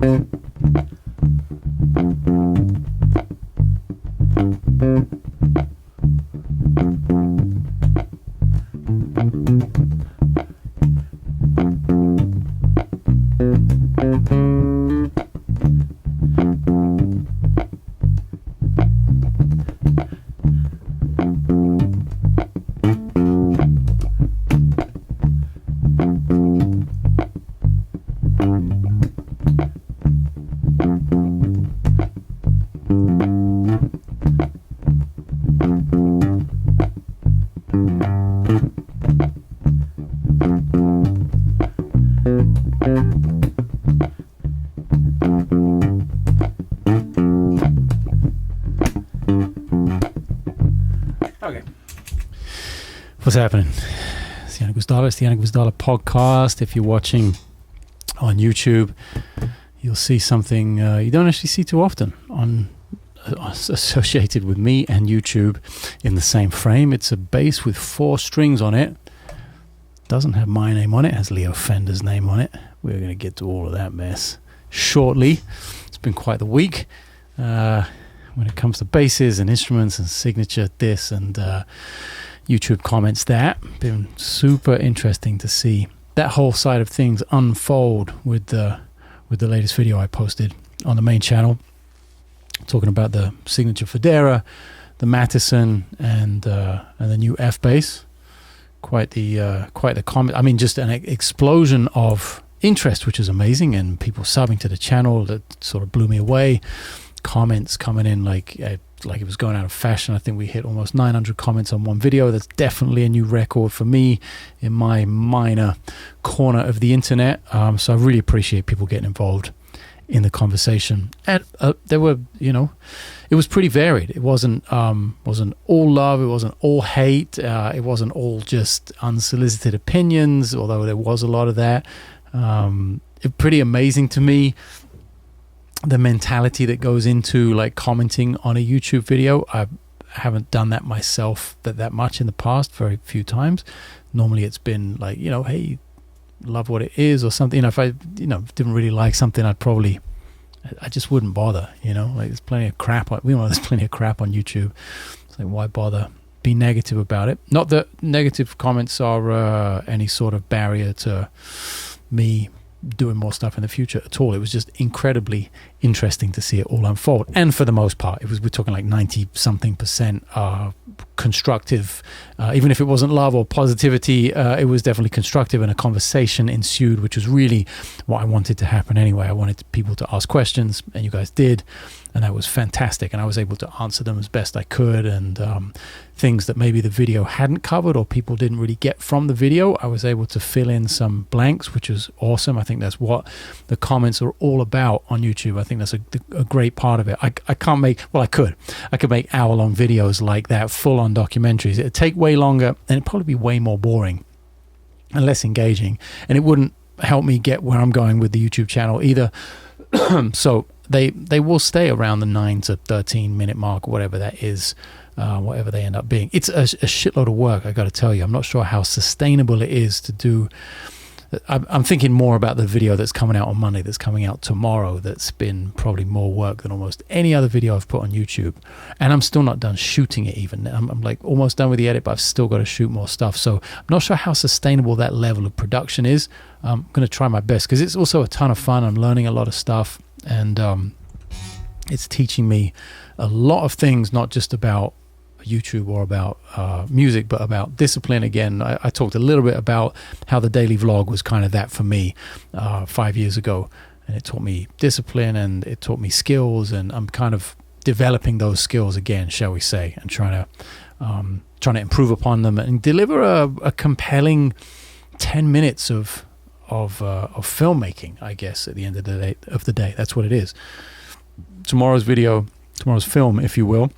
Okay. What's happening? It's Janek Gwizdala. It's the Janek Gwizdala podcast. If you're watching on YouTube, you'll see something you don't actually see too often associated with me and YouTube in the same frame. It's a bass with 4 strings on it. Doesn't have my name on it. It has Leo Fender's name on it. We're going to get to all of that mess shortly. It's been quite the week when it comes to basses and instruments and signature this and YouTube comments that. Been super interesting to see that whole side of things unfold with the latest video I posted on the main channel, talking about the signature Federa, the Mattison, and the new F bass. Quite the comment. I mean, just an explosion of interest, which is amazing, and people subbing to the channel that sort of blew me away. Comments coming in like it was going out of fashion. I think we hit almost 900 comments on one video. That's definitely a new record for me in my minor corner of the internet. So I really appreciate people getting involved in the conversation. And there were, it was pretty varied. It wasn't all love. It wasn't all hate. It wasn't all just unsolicited opinions, although there was a lot of that. Pretty amazing to me, the mentality that goes into like commenting on a YouTube video. I haven't done that myself that much in the past, very few times. Normally it's been like, hey, love what it is or something. If I didn't really like something, I just wouldn't bother. Like there's plenty of crap there's plenty of crap on YouTube. It's like, why bother? Be negative about it. Not that negative comments are any sort of barrier to me doing more stuff in the future at all. It was just incredibly interesting to see it all unfold, and for the most part we're talking like 90-something% constructive. Even if it wasn't love or positivity, it was definitely constructive, and a conversation ensued, which was really what I wanted to happen anyway. I wanted people to ask questions, and you guys did, and that was fantastic, and I was able to answer them as best I could, and things that maybe the video hadn't covered or people didn't really get from the video, I was able to fill in some blanks, which was awesome. I think that's what the comments are all about on YouTube. I think that's a great part of it. I could make hour-long videos like that, full-on documentaries. It'd take way longer, and it'd probably be way more boring and less engaging, and it wouldn't help me get where I'm going with the YouTube channel either. So they will stay around the 9 to 13 minute mark, whatever that is, whatever they end up being. It's a shitload of work, I got to tell you. I'm not sure how sustainable it is to do. I'm thinking more about the video that's coming out on Monday, that's coming out tomorrow, that's been probably more work than almost any other video I've put on YouTube. And I'm still not done shooting it even. I'm like almost done with the edit, but I've still got to shoot more stuff. So I'm not sure how sustainable that level of production is. I'm going to try my best because it's also a ton of fun. I'm learning a lot of stuff, and it's teaching me a lot of things, not just about YouTube or about music, but about discipline. Again, I talked a little bit about how the daily vlog was kind of that for me 5 years ago, and it taught me discipline and it taught me skills, and I'm kind of developing those skills again, shall we say, and trying to improve upon them and deliver a compelling 10 minutes of filmmaking, I guess, at the end of the day. That's what it is. Tomorrow's film, if you will,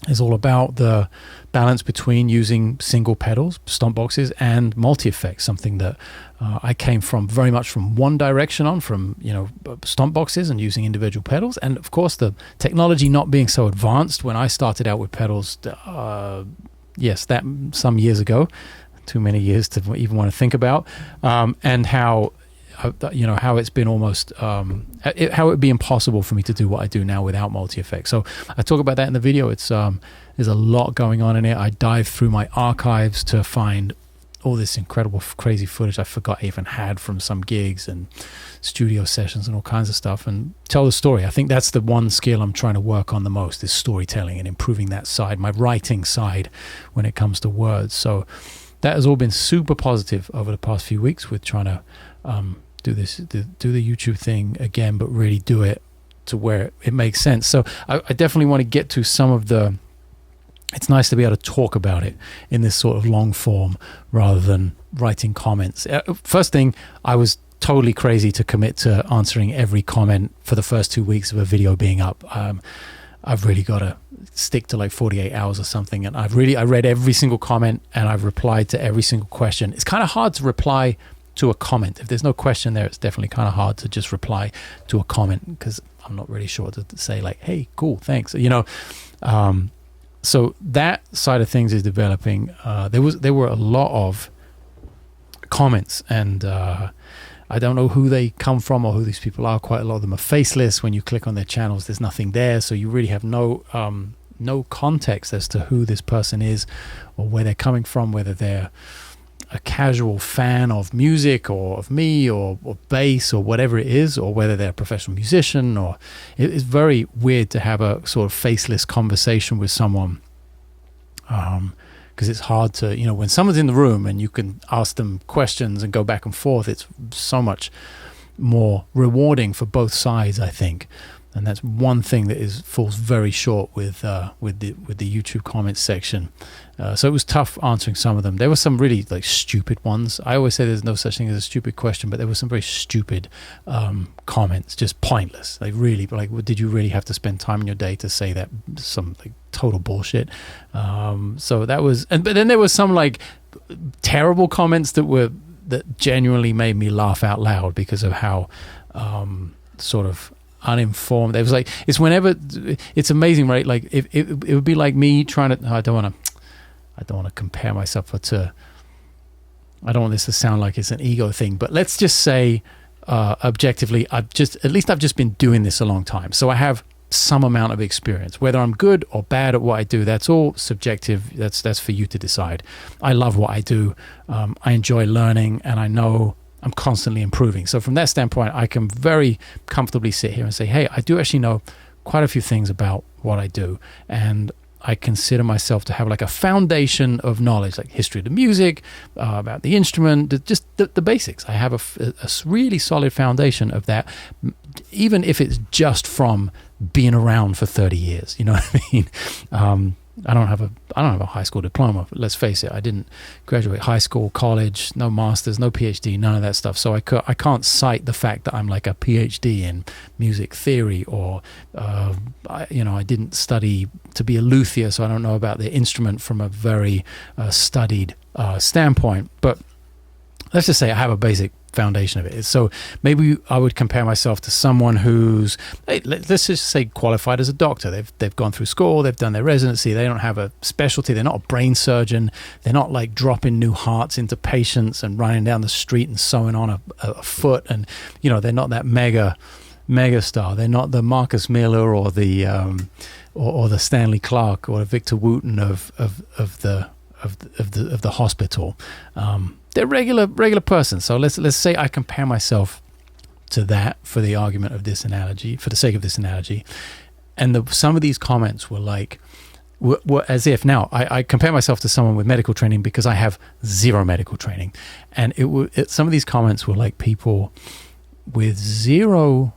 is all about the balance between using single pedals, stomp boxes, and multi-effects, something that I came from very much from one direction on, from stomp boxes and using individual pedals, and of course the technology not being so advanced when I started out with pedals, that some years ago, too many years to even want to think about, and how how it's been almost how it would be impossible for me to do what I do now without multi-effects. So I talk about that in the video. It's there's a lot going on in it. I dive through my archives to find all this incredible crazy footage I forgot I even had from some gigs and studio sessions and all kinds of stuff, and tell the story. I think that's the one skill I'm trying to work on the most, is storytelling and improving that side, my writing side when it comes to words. So that has all been super positive over the past few weeks with trying to do the YouTube thing again, but really do it to where it makes sense. So I definitely want to get to some of the, it's nice to be able to talk about it in this sort of long form rather than writing comments. First thing, I was totally crazy to commit to answering every comment for the first 2 weeks of a video being up. I've really got to stick to like 48 hours or something. And I read every single comment and I've replied to every single question. It's kind of hard to reply to a comment. If there's no question there, it's definitely kind of hard to just reply to a comment, because I'm not really sure to say like, hey, cool, thanks. So that side of things is developing. There were a lot of comments, and I don't know who they come from or who these people are. Quite a lot of them are faceless. When you click on their channels, there's nothing there, so you really have no context as to who this person is or where they're coming from, whether they're a casual fan of music or of me or bass or whatever it is, or whether they're a professional musician. Or it's very weird to have a sort of faceless conversation with someone, because it's hard to, when someone's in the room and you can ask them questions and go back and forth, it's so much more rewarding for both sides, I think. And that's one thing that falls very short with the YouTube comments section. So it was tough answering some of them. There were some really like stupid ones. I always say there's no such thing as a stupid question, but there were some very stupid comments, just pointless. Like really, like, did you really have to spend time in your day to say that? Some like total bullshit. So that was, but then there was some like terrible comments that genuinely made me laugh out loud because of how sort of uninformed. It was like, it's amazing, right? Like if it would be like me trying to, I don't want to compare myself to, I don't want this to sound like it's an ego thing, but let's just say objectively, I've just been doing this a long time, so I have some amount of experience. Whether I'm good or bad at what I do, that's all subjective. That's for you to decide. I love what I do. I enjoy learning, and I know I'm constantly improving. So from that standpoint, I can very comfortably sit here and say, hey, I do actually know quite a few things about what I do. And I consider myself to have like a foundation of knowledge, like history of the music, about the instrument, just the basics. I have a really solid foundation of that, even if it's just from being around for 30 years. You know what I mean? I don't have a high school diploma. Let's face it, I didn't graduate high school, college, no masters, no PhD, none of that stuff. So I can't cite the fact that I'm like a PhD in music theory, or I didn't study to be a luthier, so I don't know about the instrument from a very studied standpoint. But let's just say I have a basic foundation of it. So maybe I would compare myself to someone who's, let's just say, qualified as a doctor. They've gone through school, they've done their residency, they don't have a specialty, they're not a brain surgeon, they're not like dropping new hearts into patients and running down the street and sewing on a foot, and they're not that mega star. They're not the Marcus Miller or the Stanley Clark or the Victor Wooten of the hospital. They're regular person. So let's say I compare myself to that for the argument of this analogy, for the sake of this analogy, and some of these comments were like, were as if, now I compare myself to someone with medical training because I have zero medical training, and some of these comments were like people with zero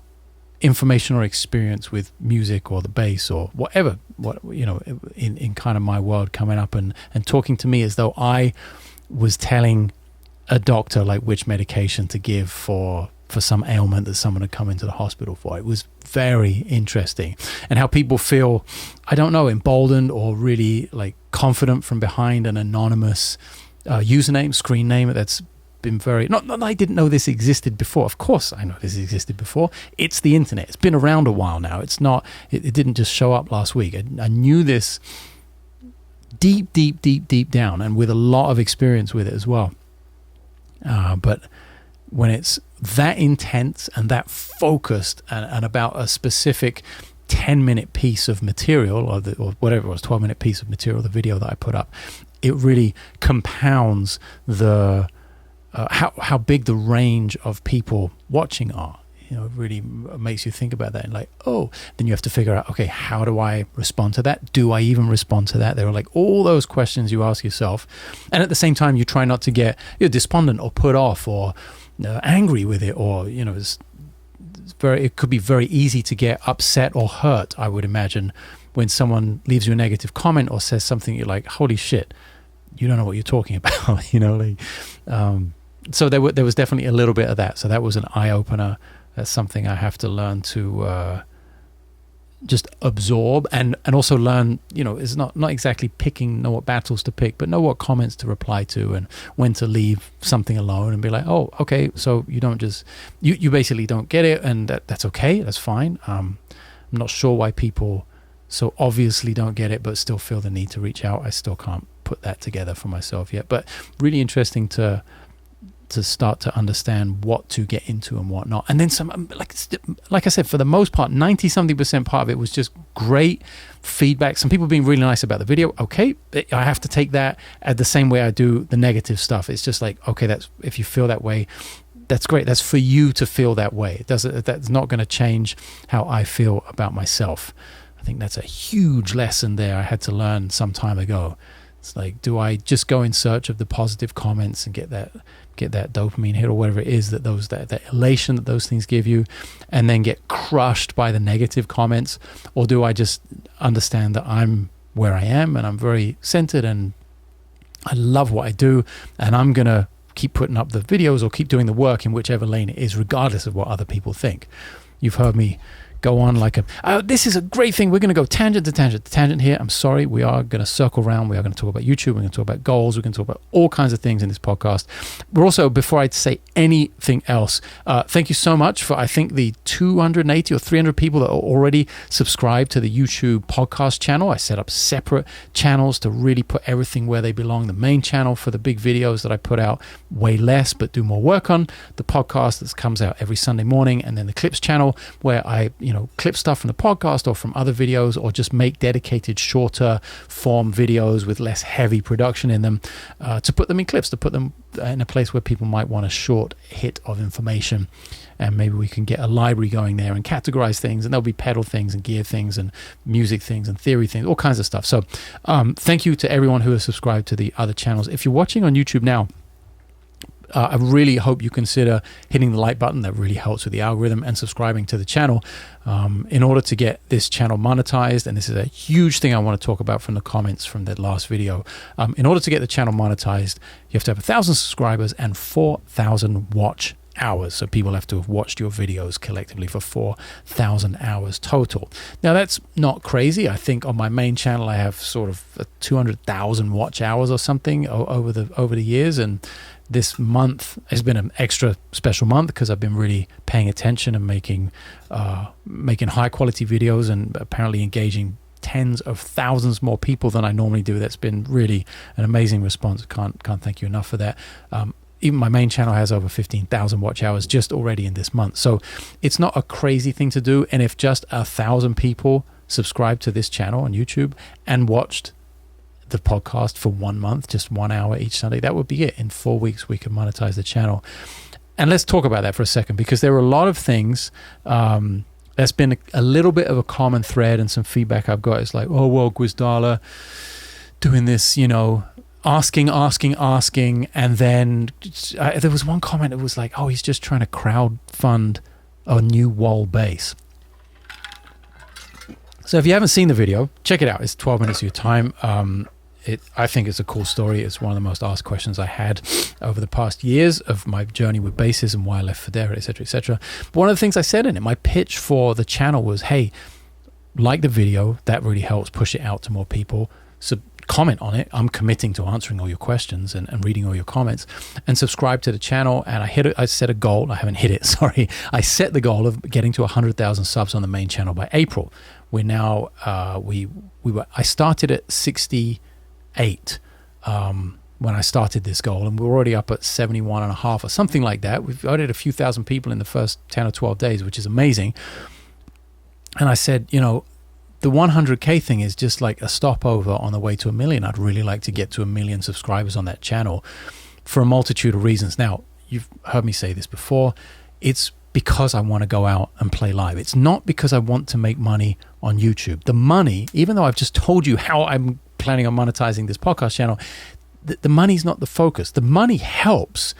information or experience with music or the bass or whatever, in kind of my world, coming up and talking to me as though I was telling a doctor like which medication to give for some ailment that someone had come into the hospital for. It was very interesting, and how people feel, I don't know, emboldened or really like confident from behind an anonymous username, screen name that's been very, not I didn't know this existed before. Of course I know this existed before. It's the internet. It's been around a while now. It's not, it didn't just show up last week. I knew this deep down, and with a lot of experience with it as well. But when it's that intense and that focused and about a specific 10-minute piece of material, or whatever it was, 12-minute piece of material, the video that I put up, it really compounds the how big the range of people watching are. It really makes you think about that, and like, oh, then you have to figure out, okay, how do I respond to that? Do I even respond to that? There are like all those questions you ask yourself, and at the same time, you try not to get despondent or put off or angry with it, or it could be very easy to get upset or hurt, I would imagine, when someone leaves you a negative comment or says something you're like, holy shit, you don't know what you're talking about, so there was definitely a little bit of that. So that was an eye-opener. That's something I have to learn to just absorb and also learn, it's not exactly know what battles to pick, but know what comments to reply to and when to leave something alone and be like, oh, okay, so you don't just, you basically don't get it, and that's okay, that's fine. I'm not sure why people so obviously don't get it but still feel the need to reach out. I still can't put that together for myself yet, but really interesting to start to understand what to get into and what not. And then some, like I said, for the most part, 90-something% part of it was just great feedback. Some people being really nice about the video. Okay, I have to take that the same way I do the negative stuff. It's just like, okay, that's, if you feel that way, that's great. That's for you to feel that way. That's not going to change how I feel about myself. I think that's a huge lesson there I had to learn some time ago. It's like, do I just go in search of the positive comments and get that dopamine hit or whatever it is that elation that those things give you, and then get crushed by the negative comments? Or do I just understand that I'm where I am and I'm very centered and I love what I do, and I'm going to keep putting up the videos or keep doing the work in whichever lane it is, regardless of what other people think? You've heard me go on like this is a great thing, we're going to go tangent to tangent to tangent here. I'm sorry, we are going to circle around. We are going to talk about YouTube, we're going to talk about goals, we're going to talk about all kinds of things in this podcast. We're also, before I say anything else, thank you so much for, I think, the 280 or 300 people that are already subscribed to the YouTube podcast channel. I set up separate channels to really put everything where they belong. The main channel for the big videos that I put out way less but do more work on, the podcast that comes out every Sunday morning, and then the clips channel where I clip stuff from the podcast or from other videos, or just make dedicated shorter form videos with less heavy production in them, to put them in clips, to put them in a place where people might want a short hit of information. And maybe we can get a library going there and categorize things, and there'll be pedal things and gear things and music things and theory things, all kinds of stuff. So thank you to everyone who has subscribed to the other channels. If you're watching on YouTube now, I really hope you consider hitting the like button. That really helps with the algorithm, and subscribing to the channel in order to get this channel monetized. And this is a huge thing I want to talk about from the comments from that last video. In order to get the channel monetized, you have to have 1,000 subscribers and 4,000 watch hours. So people have to have watched your videos collectively for 4,000 hours total. Now that's not crazy. I think on my main channel I have sort of 200,000 watch hours or something over the years, and this month has been an extra special month because I've been really paying attention and making high quality videos, and apparently engaging tens of thousands more people than I normally do. That's been really an amazing response. Can't thank you enough for that. Even my main channel has over 15,000 watch hours just already in this month. So it's not a crazy thing to do. And if just 1,000 people subscribed to this channel on YouTube and watched the podcast for 1 month, just 1 hour each Sunday, that would be it. In 4 weeks, we could monetize the channel. And let's talk about that for a second, because there are a lot of things that's been a little bit of a common thread, and some feedback I've got is like, oh, well, Gwizdala doing this, asking, and then there was one comment that was like, oh, he's just trying to crowdfund a new wall bass. So if you haven't seen the video, check it out. It's 12 minutes of your time. I think it's a cool story. It's one of the most asked questions I had over the past years of my journey with basses and why I left Federa, etc., etc. But one of the things I said in it, my pitch for the channel was, hey, like the video, that really helps push it out to more people. So comment on it. I'm committing to answering all your questions and reading all your comments, and subscribe to the channel. And I set a goal. I haven't hit it. Sorry. I set the goal of getting to 100,000 subs on the main channel by April. We're now, I started at 68. when I started this goal, and we're already up at 71 and a half or something like that. We've added a few thousand people in the first 10 or 12 days, which is amazing. And I said, you know, the 100K thing is just like a stopover on the way to 1 million. I'd really like to get to 1 million subscribers on that channel for a multitude of reasons. Now, you've heard me say this before. It's because I want to go out and play live. It's not because I want to make money on YouTube. The money, even though I've just told you how I'm planning on monetizing this podcast channel, the money's not the focus. The money helps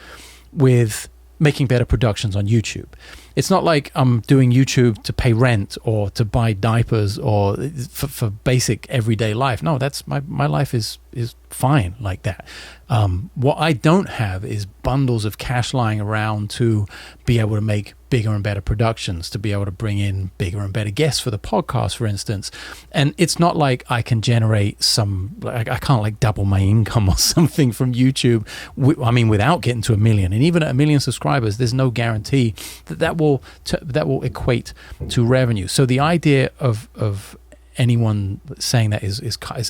with making better productions on YouTube. It's not like I'm doing YouTube to pay rent or to buy diapers or for basic everyday life. No, that's my life is fine like that. What I don't have is bundles of cash lying around to be able to make bigger and better productions, to be able to bring in bigger and better guests for the podcast, for instance. And it's not like I can generate I can't like double my income or something from YouTube. I mean, without getting to 1 million. And even at 1 million subscribers, there's no guarantee that will equate to revenue. So the idea of anyone saying that is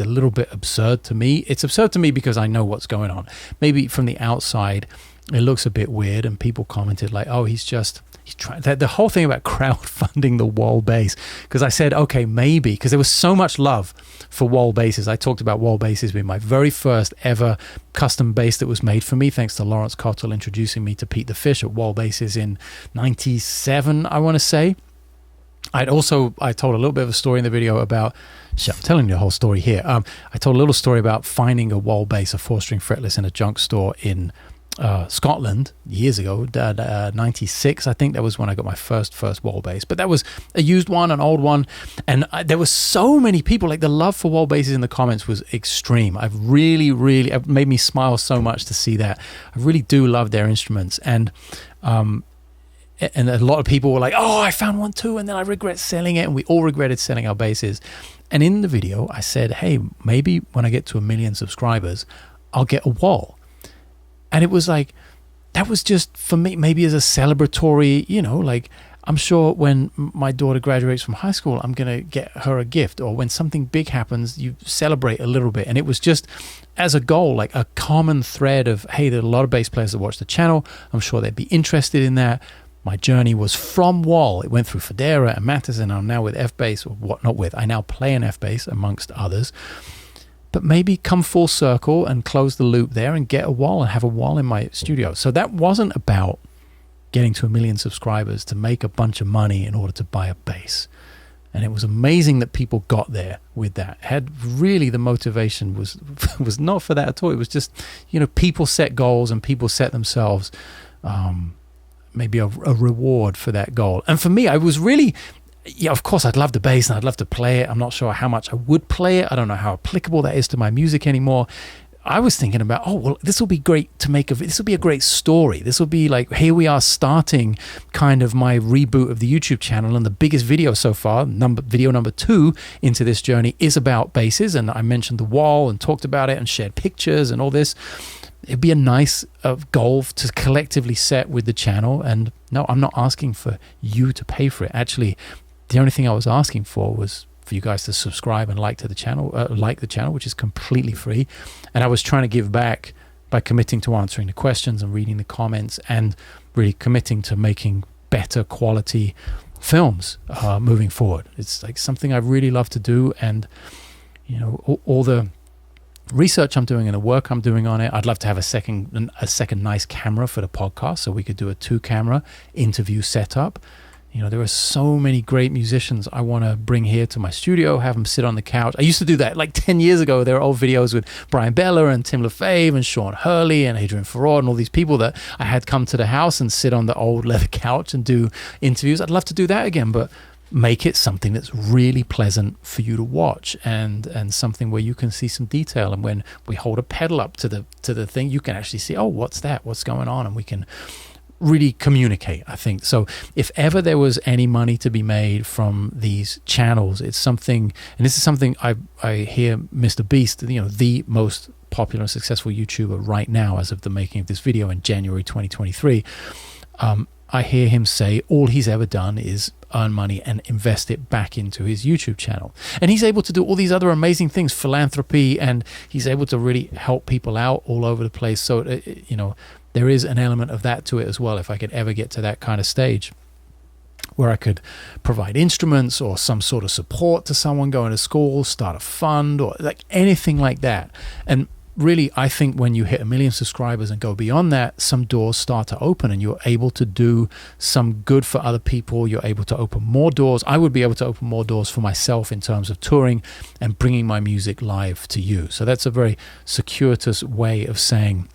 a little bit absurd to me. It's absurd to me because I know what's going on. Maybe from the outside, it looks a bit weird, and people commented like, "Oh, he's trying." The whole thing about crowdfunding the wall bass, because I said, okay, maybe, because there was so much love for wall basses. I talked about wall basses being my very first ever custom bass that was made for me, thanks to Lawrence Cottle introducing me to Pete the Fish at Wall Basses in '97, I want to say. I told a little bit of a story in the video about, I'm telling you the whole story here. I told a little story about finding a wall bass, a 4-string fretless in a junk store in Scotland years ago, 96, I think that was when I got my first wall bass. But that was a used one, an old one, and there were so many people. Like, the love for wall basses in the comments was extreme. It made me smile so much to see that. I really do love their instruments, and a lot of people were like, "Oh, I found one too, and then I regret selling it," and we all regretted selling our basses. And in the video, I said, "Hey, maybe when I get to 1 million subscribers, I'll get a wall." And it was like, that was just for me, maybe as a celebratory, you know, like, I'm sure when my daughter graduates from high school, I'm going to get her a gift, or when something big happens, you celebrate a little bit. And it was just as a goal, like a common thread of, hey, there are a lot of bass players that watch the channel. I'm sure they'd be interested in that. My journey was from wall. It went through Federa and Matters, and I'm now with F-Bass, or what not with. I now play an F-Bass amongst others. But maybe come full circle and close the loop there and get a wall and have a wall in my studio. So that wasn't about getting to 1 million subscribers to make a bunch of money in order to buy a bass. And it was amazing that people got there with that. The motivation was not for that at all. It was just, you know, people set goals and people set themselves maybe a reward for that goal. And for me, I was really... Yeah, of course, I'd love the bass and I'd love to play it. I'm not sure how much I would play it. I don't know how applicable that is to my music anymore. I was thinking about, oh, well, this will be great to make this will be a great story. This will be like, here we are starting kind of my reboot of the YouTube channel, and the biggest video so far, video number 2 into this journey, is about basses. And I mentioned the wall and talked about it and shared pictures and all this. It'd be a nice goal to collectively set with the channel. And no, I'm not asking for you to pay for it. Actually, the only thing I was asking for was for you guys to subscribe and like the channel, which is completely free. And I was trying to give back by committing to answering the questions and reading the comments, and really committing to making better quality films moving forward. It's like something I really love to do, and you know, all the research I'm doing and the work I'm doing on it. I'd love to have a second nice camera for the podcast, so we could do a 2-camera interview setup. You know, there are so many great musicians I want to bring here to my studio, have them sit on the couch. I used to do that like 10 years ago. There are old videos with Brian Bella and Tim LaFave and Sean Hurley and Adrian Farrod and all these people that I had come to the house and sit on the old leather couch and do interviews. I'd love to do that again, but make it something that's really pleasant for you to watch, and something where you can see some detail. And when we hold a pedal up to the thing, you can actually see, oh, what's that? What's going on? And we can really communicate, I think. So if ever there was any money to be made from these channels, it's something, and this is something I hear Mr. Beast, you know, the most popular and successful YouTuber right now as of the making of this video in January 2023, I hear him say all he's ever done is earn money and invest it back into his YouTube channel. And he's able to do all these other amazing things, philanthropy, and he's able to really help people out all over the place. So, there is an element of that to it as well. If I could ever get to that kind of stage where I could provide instruments or some sort of support to someone going to school, start a fund, or like anything like that. And really, I think when you hit 1 million subscribers and go beyond that, some doors start to open and you're able to do some good for other people. You're able to open more doors. I would be able to open more doors for myself in terms of touring and bringing my music live to you. So that's a very circuitous way of saying,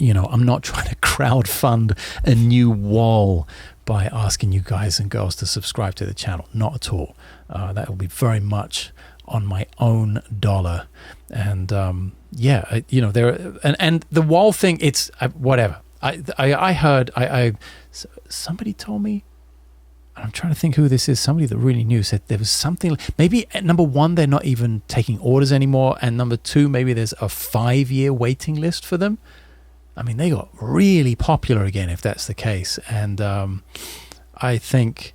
I'm not trying to crowdfund a new wall by asking you guys and girls to subscribe to the channel. Not at all. That will be very much on my own dollar. And there and the wall thing, it's whatever. I heard somebody told me, I'm trying to think who this is, somebody that really knew, said there was something, maybe number one, they're not even taking orders anymore, and number two, maybe there's a 5-year waiting list for them. I mean, they got really popular again, if that's the case. And I think,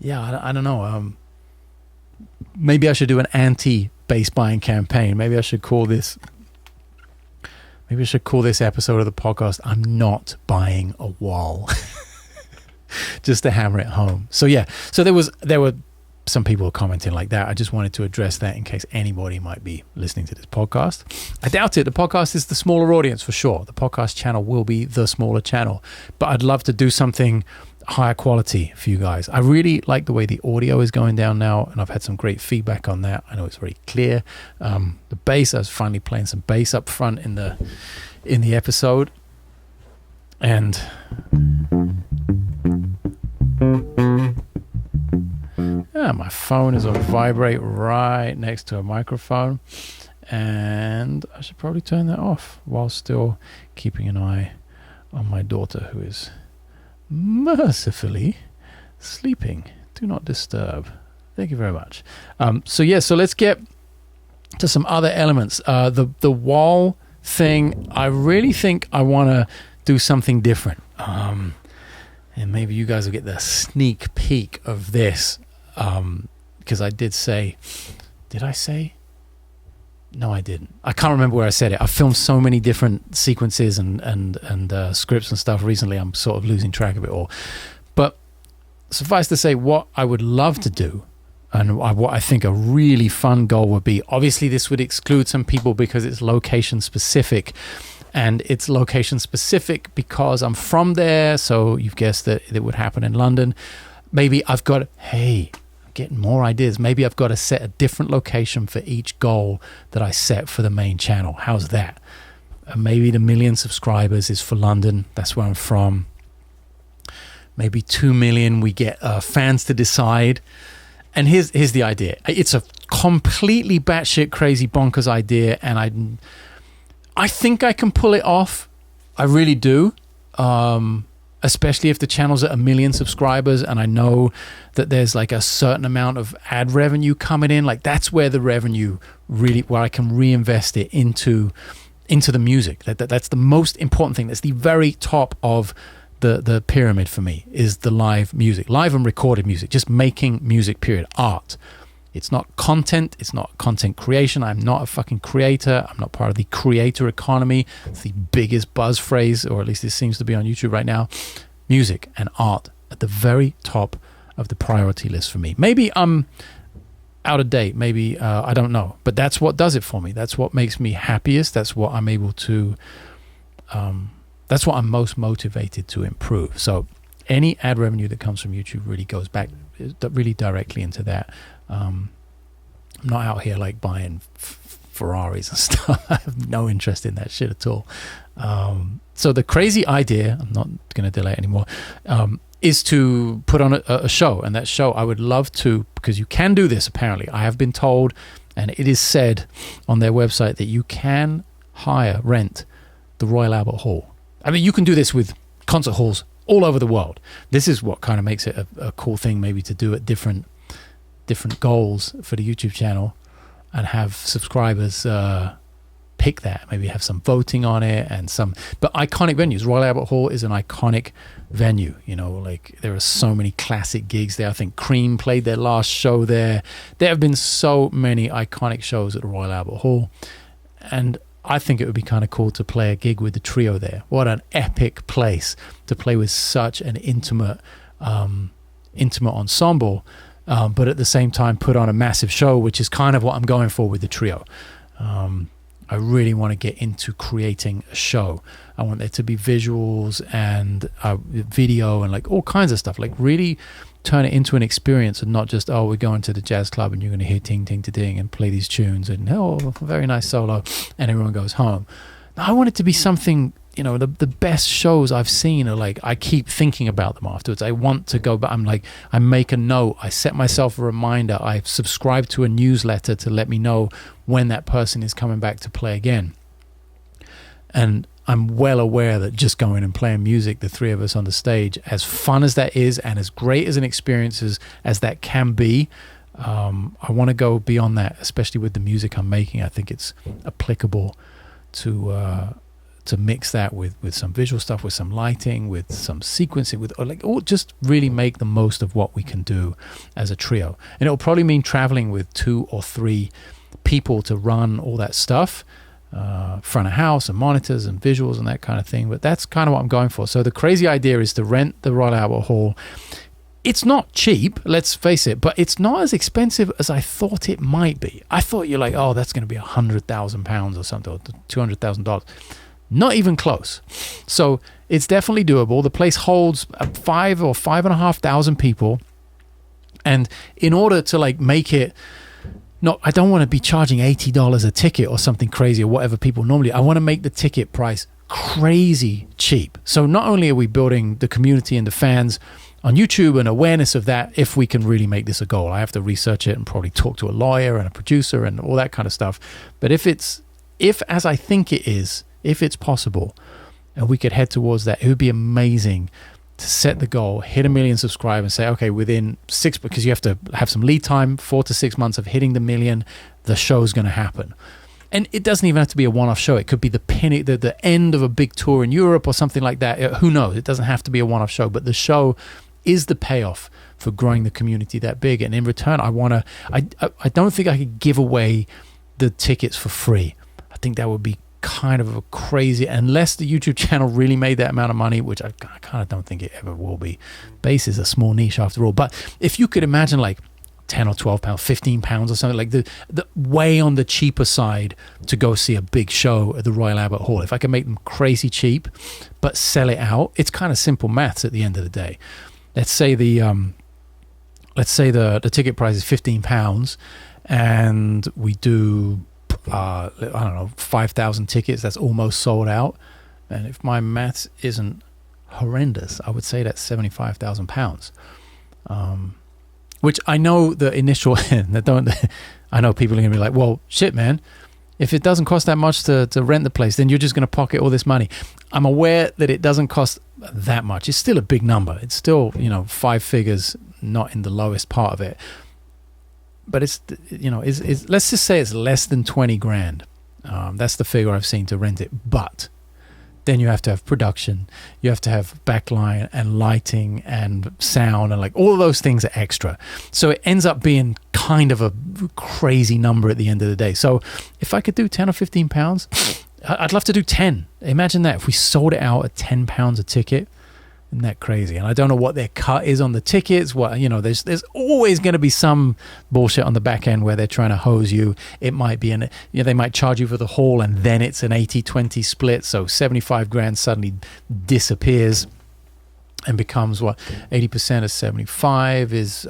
I don't know. Maybe I should do an anti-bass buying campaign. Maybe I should call this episode of the podcast, I'm Not Buying a Wall. Just to hammer it home. So there were some people commenting like that. I just wanted to address that in case anybody might be listening to this podcast. I doubt it. The podcast is the smaller audience for sure. The podcast channel will be the smaller channel, but I'd love to do something higher quality for you guys. I really like the way the audio is going down now, and I've had some great feedback on that. I know it's very clear. The bass, I was finally playing some bass up front in the episode, and my phone is on vibrate right next to a microphone, and I should probably turn that off while still keeping an eye on my daughter, who is mercifully sleeping. Do not disturb. Thank you very much. So let's get to some other elements. The wall thing, I really think I want to do something different. And maybe you guys will get the sneak peek of this. Because I did I say? No, I didn't. I can't remember where I said it. I filmed so many different sequences and scripts and stuff recently, I'm sort of losing track of it all. But suffice to say, what I would love to do, and what I think a really fun goal would be, obviously this would exclude some people because it's location specific. And it's location specific because I'm from there, so you've guessed that it would happen in London. Maybe I've got, getting more ideas. Maybe I've got to set a different location for each goal that I set for the main channel. How's that? Maybe the 1 million subscribers is for London. That's where I'm from. Maybe 2 million, we get fans to decide. And here's the idea. It's a completely batshit crazy bonkers idea, and I think I can pull it off. I really do. Especially if the channel's at 1 million subscribers and I know that there's like a certain amount of ad revenue coming in. Like that's where the revenue really, where I can reinvest it into the music. That's the most important thing. That's the very top of the pyramid for me, is the live music, live and recorded music, just making music, period. Art. It's not content. It's not content creation. I'm not a fucking creator. I'm not part of the creator economy. It's the biggest buzz phrase, or at least it seems to be on YouTube right now. Music and art at the very top of the priority list for me. Maybe I'm out of date. Maybe I don't know. But that's what does it for me. That's what makes me happiest. That's what I'm able to... that's what I'm most motivated to improve. So any ad revenue that comes from YouTube really goes back really directly into that. I'm not out here like buying Ferraris and stuff. I have no interest in that shit at all. So the crazy idea, I'm not going to delay anymore, is to put on a show. And that show I would love to, because you can do this apparently. I have been told, and it is said on their website, that you can rent the Royal Albert Hall. I mean, you can do this with concert halls all over the world. This is what kind of makes it a cool thing maybe to do at different goals for the YouTube channel and have subscribers pick that, maybe have some voting on it and some, but iconic venues. Royal Albert Hall is an iconic venue, you know, like there are so many classic gigs there. I think Cream played their last show there. There have been so many iconic shows at the Royal Albert Hall, and I think it would be kind of cool to play a gig with the trio there. What an epic place to play with such an intimate ensemble, but at the same time put on a massive show, which is kind of what I'm going for with the trio. I really want to get into creating a show. I want there to be visuals and video and like all kinds of stuff, like really turn it into an experience and not just, oh, we're going to the jazz club and you're going to hear ting, ting, ding and play these tunes and, oh, very nice solo, and everyone goes home. I want it to be something, you know, the best shows I've seen are like, I keep thinking about them afterwards. I want to go, but I'm like, I make a note. I set myself a reminder. I subscribe to a newsletter to let me know when that person is coming back to play again. And I'm well aware that just going and playing music, the three of us on the stage, as fun as that is and as great as an experience as that can be, I want to go beyond that, especially with the music I'm making. I think it's applicable to mix that with some visual stuff, with some lighting, with some sequencing, with like, or just really make the most of what we can do as a trio. And it'll probably mean traveling with 2 or 3 people to run all that stuff, front of house and monitors and visuals and that kind of thing. But that's kind of what I'm going for. So the crazy idea is to rent the Royal Albert Hall. It's not cheap, let's face it, but it's not as expensive as I thought it might be. I thought you're like, oh, that's going to be £100,000 or something, or $200,000. Not even close. So it's definitely doable. The place holds 5 or 5,500 people. And in order to like make it, I don't want to be charging $80 a ticket or something crazy or whatever people normally, I want to make the ticket price crazy cheap. So not only are we building the community and the fans on YouTube and awareness of that, if we can really make this a goal. I have to research it and probably talk to a lawyer and a producer and all that kind of stuff. But if as I think it is, if it's possible and we could head towards that, it would be amazing to set the goal, hit 1 million subscribers and say, okay, within 6, because you have to have some lead time, 4 to 6 months of hitting the 1 million, the show's going to happen. And it doesn't even have to be a one-off show. It could be the end of a big tour in Europe or something like that. Who knows? It doesn't have to be a one-off show, but the show is the payoff for growing the community that big. And in return, I don't think I could give away the tickets for free. I think that would be kind of a crazy, unless the YouTube channel really made that amount of money, which I kind of don't think it ever will be. Bass is a small niche after all. But if you could imagine like 10 or 12 pounds, 15 pounds or something, like the way on the cheaper side to go see a big show at the Royal Albert Hall, if I can make them crazy cheap but sell it out, it's kind of simple maths at the end of the day. Let's say the ticket price is £15 and we do I don't know, 5,000 tickets, that's almost sold out. And if my maths isn't horrendous, I would say that's £75,000. Which I know the initial I know people are going to be like, well, shit, man, if it doesn't cost that much to rent the place, then you're just going to pocket all this money. I'm aware that it doesn't cost that much. It's still a big number. It's still, 5 figures, not in the lowest part of it. But it's let's just say it's less than 20 grand. That's the figure I've seen to rent it. But then you have to have production, you have to have backline and lighting and sound, and like all of those things are extra. So it ends up being kind of a crazy number at the end of the day. So if I could do 10 or 15 pounds, I'd love to do 10. Imagine that if we sold it out at £10 a ticket. Isn't that crazy? And I don't know what their cut is on the tickets. There's always going to be some bullshit on the back end where they're trying to hose you. It might be they might charge you for the hall and then it's an 80-20 split. So 75 grand suddenly disappears and becomes 80% of 75 is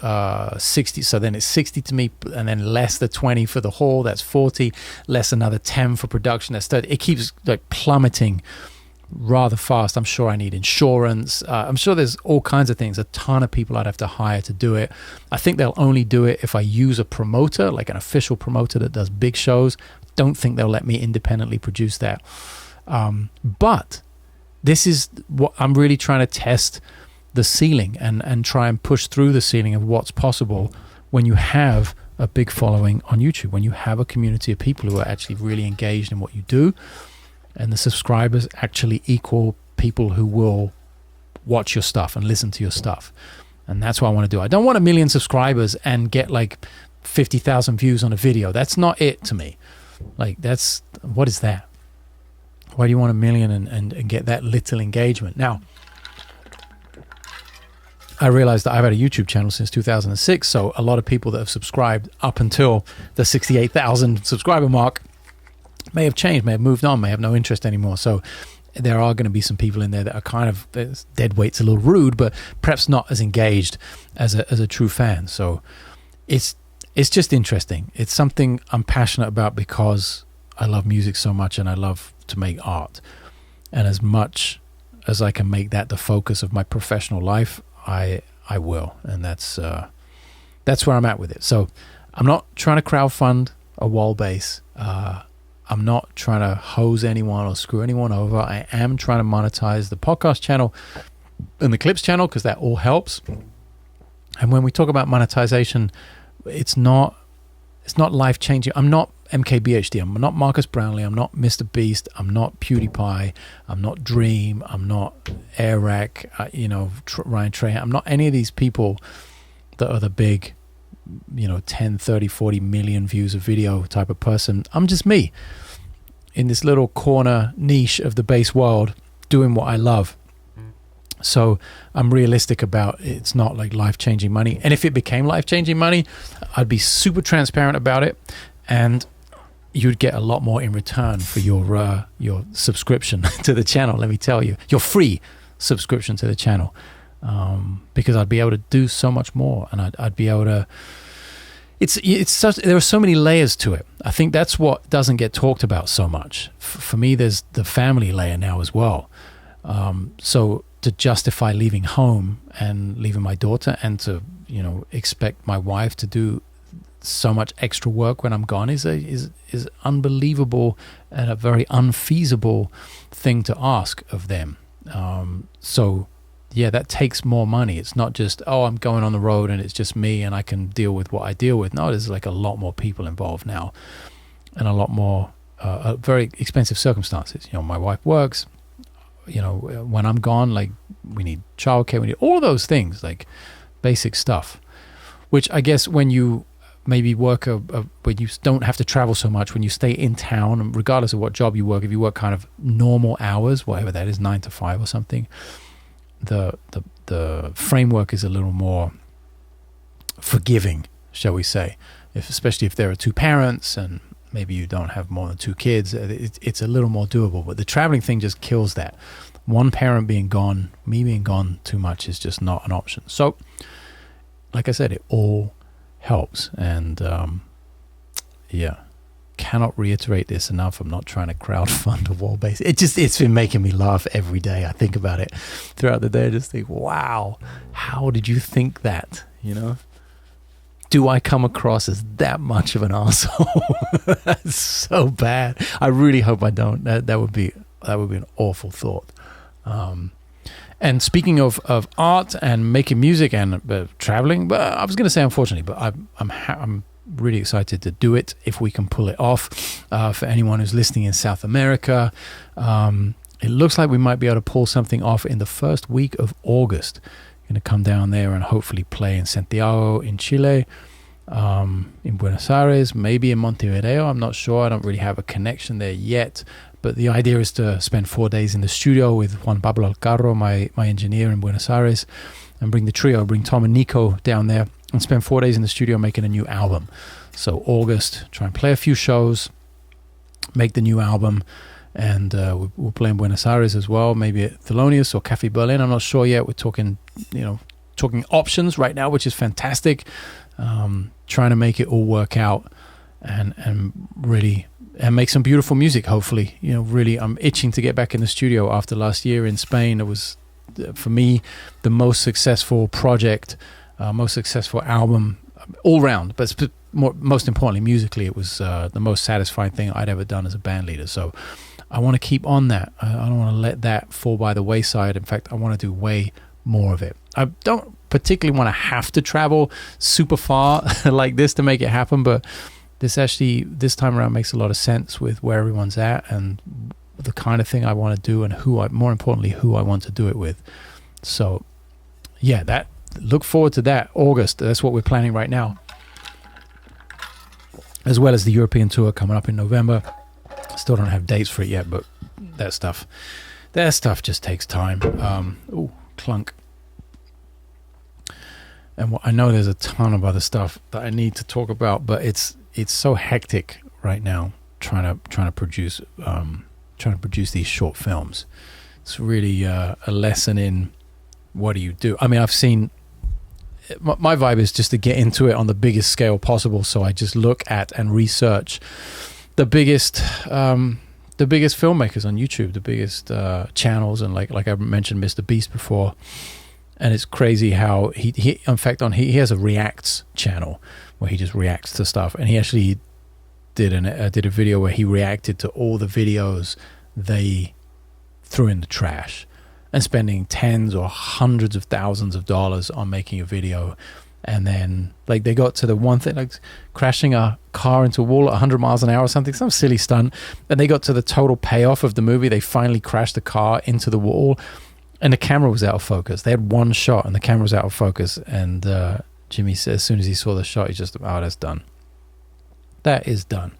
60. So then it's 60 to me, and then less the 20 for the hall. That's 40. Less another 10 for production. That's 30. It keeps like plummeting rather fast. I'm sure I need insurance. I'm sure there's all kinds of things. A ton of people I'd have to hire to do it. I think they'll only do it if I use a promoter, like an official promoter that does big shows. Don't think they'll let me independently produce that. But this is what I'm really trying to test, the ceiling and try and push through the ceiling of what's possible when you have a big following on YouTube, when you have a community of people who are actually really engaged in what you do, and the subscribers actually equal people who will watch your stuff and listen to your stuff. And that's what I want to do. I don't want 1 million subscribers and get like 50,000 views on a video. That's not it to me. Like, what is that? Why do you want 1 million and get that little engagement? Now, I realized that I've had a YouTube channel since 2006, so a lot of people that have subscribed up until the 68,000 subscriber mark may have changed, may have moved on, may have no interest anymore. So there are going to be some people in there that are kind of, dead weight's a little rude, but perhaps not as engaged as a true fan. So it's just interesting. It's something I'm passionate about because I love music so much and I love to make art. And as much as I can make that the focus of my professional life, I will. And that's where I'm at with it. So I'm not trying to crowdfund a wall base. I'm not trying to hose anyone or screw anyone over. I am trying to monetize the podcast channel and the clips channel, because that all helps. And when we talk about monetization, it's not life-changing. I'm not MKBHD. I'm not Marcus Brownlee. I'm not Mr. Beast. I'm not PewDiePie. I'm not Dream. I'm not Eric. Ryan Trahan. I'm not any of these people that are the big, 10, 30, 40 million views a video type of person. I'm just me in this little corner niche of the bass world doing what I love. So I'm realistic about it's not like life-changing money. And if it became life-changing money, I'd be super transparent about it, and you'd get a lot more in return for your subscription to the channel. Let me tell you, your free subscription to the channel, because I'd be able to do so much more, and I'd be able to. There are so many layers to it. I think that's what doesn't get talked about so much. For me, there's the family layer now as well. So to justify leaving home and leaving my daughter, and to expect my wife to do so much extra work when I'm gone is unbelievable and a very unfeasible thing to ask of them. So yeah, that takes more money. It's not just, I'm going on the road and it's just me and I can deal with what I deal with. No, there's like a lot more people involved now, and a lot more very expensive circumstances. My wife works. When I'm gone, like, we need childcare, we need all of those things, like basic stuff, which I guess when you maybe work when you don't have to travel so much, when you stay in town, regardless of what job you work, if you work kind of normal hours, whatever that is, 9 to 5 or something, the framework is a little more forgiving, shall we say, especially if there are two parents and maybe you don't have more than 2 kids. It's a little more doable. But the traveling thing just kills that. One parent being gone, me being gone too much, is just not an option. So, like I said, it all helps. And cannot reiterate this enough. I'm not trying to crowdfund a wall base. It's been making me laugh every day. I think about it throughout the day. I just think, wow, how did you think that? Do I come across as that much of an asshole? That's so bad. I really hope I don't. That would be an awful thought. And speaking of art and making music and traveling, but I was going to say unfortunately, but I'm really excited to do it if we can pull it off. For anyone who's listening in South America, it looks like we might be able to pull something off in the first week of August. Going to come down there and hopefully play in Santiago in Chile, in Buenos Aires, maybe in Montevideo. I'm not sure. I don't really have a connection there yet. But the idea is to spend 4 days in the studio with Juan Pablo Alcarro, my engineer in Buenos Aires, and bring Tom and Nico down there and spend 4 days in the studio making a new album. So August, try and play a few shows, make the new album. And we'll play in Buenos Aires as well, maybe at Thelonious or Cafe Berlin. I'm not sure yet. We're talking options right now, which is fantastic. Trying to make it all work out and really make some beautiful music, hopefully. Really, I'm itching to get back in the studio after last year in Spain. It was, for me, the most successful project, most successful album all round. But most importantly, musically, it was the most satisfying thing I'd ever done as a band leader. So I want to keep on that. I don't want to let that fall by the wayside. In fact, I want to do way more of it. I don't particularly want to have to travel super far like this to make it happen, but this time around makes a lot of sense with where everyone's at and the kind of thing I want to do and more importantly, who I want to do it with. So yeah, look forward to that. August, that's what we're planning right now, as well as the European tour coming up in November. Still don't have dates for it yet, but that stuff just takes time. Clunk. And I know there's a ton of other stuff that I need to talk about, but it's so hectic right now trying to produce these short films. It's really a lesson in what do you do. I mean, I've seen, my vibe is just to get into it on the biggest scale possible. So I just look at and research the biggest filmmakers on YouTube, the biggest channels, and like I mentioned Mr. Beast before. And it's crazy how he has a reacts channel where he just reacts to stuff, and he actually did a video where he reacted to all the videos they threw in the trash, and spending tens or hundreds of thousands of dollars on making a video. And then like they got to the one thing, like crashing a car into a wall at 100 miles an hour or something, some silly stunt, and they got to the total payoff of the movie. They finally crashed the car into the wall, and the camera was out of focus. They had one shot and the camera was out of focus. And Jimmy said as soon as he saw the shot, he's just, oh, that's done. That is done.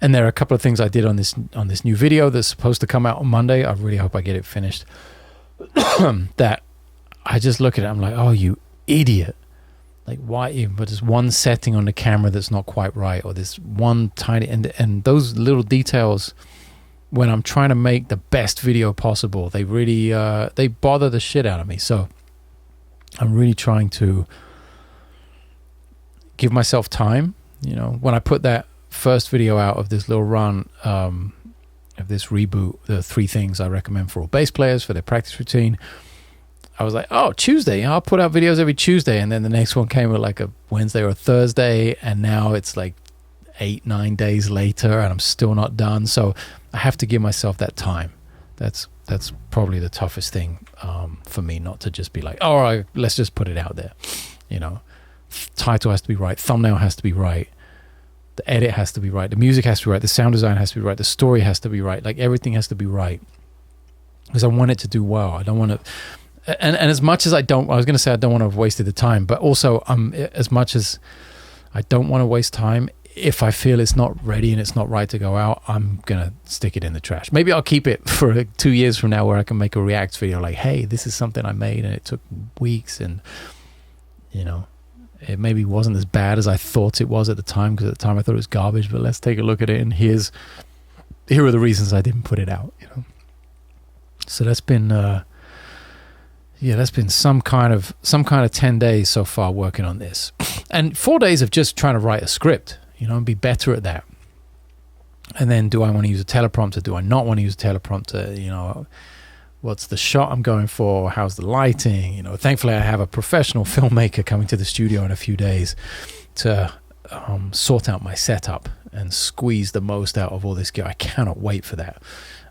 And there are a couple of things I did on this new video that's supposed to come out on Monday. I really hope I get it finished. That I just look at it, I'm like, oh, you idiot. Like, why? But there's one setting on the camera that's not quite right, or this one tiny, and those little details, when I'm trying to make the best video possible, they really they bother the shit out of me. So I'm really trying to give myself time. You know, when I put that first video out of this little run of this reboot, the 3 things I recommend for all bass players for their practice routine, I was like, oh, Tuesday, I'll put out videos every Tuesday. And then the next one came with like a Wednesday or a Thursday, and now it's like 8-9 days later and I'm still not done. So I have to give myself that time. That's probably the toughest thing for me, not to just be like, all right, let's just put it out there. You know, title has to be right, thumbnail has to be right, the edit has to be right, the music has to be right, the sound design has to be right, the story has to be right, like everything has to be right, because I want it to do well. I don't want to, and as much as I was going to say I don't want to have wasted the time, but also as much as I don't want to waste time, if I feel it's not ready and it's not right to go out, I'm going to stick it in the trash. Maybe I'll keep it for 2 years from now where I can make a react video like, hey, this is something I made and it took weeks, and, you know, it maybe wasn't as bad as I thought it was at the time, because at the time I thought it was garbage, but let's take a look at it, and here are the reasons I didn't put it out, you know. So that's been some kind of 10 days so far working on this, and 4 days of just trying to write a script, you know, and be better at that. And then, do I want to use a teleprompter? Do I not want to use a teleprompter? You know, what's the shot I'm going for? How's the lighting? You know, thankfully I have a professional filmmaker coming to the studio in a few days to sort out my setup and squeeze the most out of all this gear. I cannot wait for that.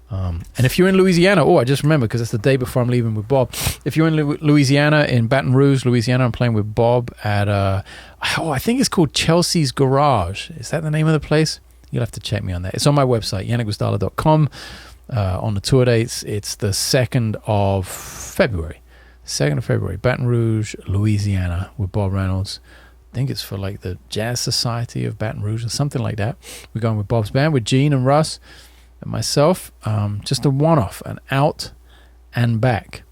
And if you're in Louisiana, I just remember, because it's the day before I'm leaving with Bob. If you're in Louisiana, in Baton Rouge, Louisiana, I'm playing with Bob at I think it's called Chelsea's Garage. Is that the name of the place? You'll have to check me on that. It's on my website, janekgwizdala.com. On the tour dates, it's the 2nd of February. Baton Rouge, Louisiana, with Bob Reynolds. I think it's for like the Jazz Society of Baton Rouge or something like that. We're going with Bob's band, with Gene and Russ and myself. Just a one-off, an out and back.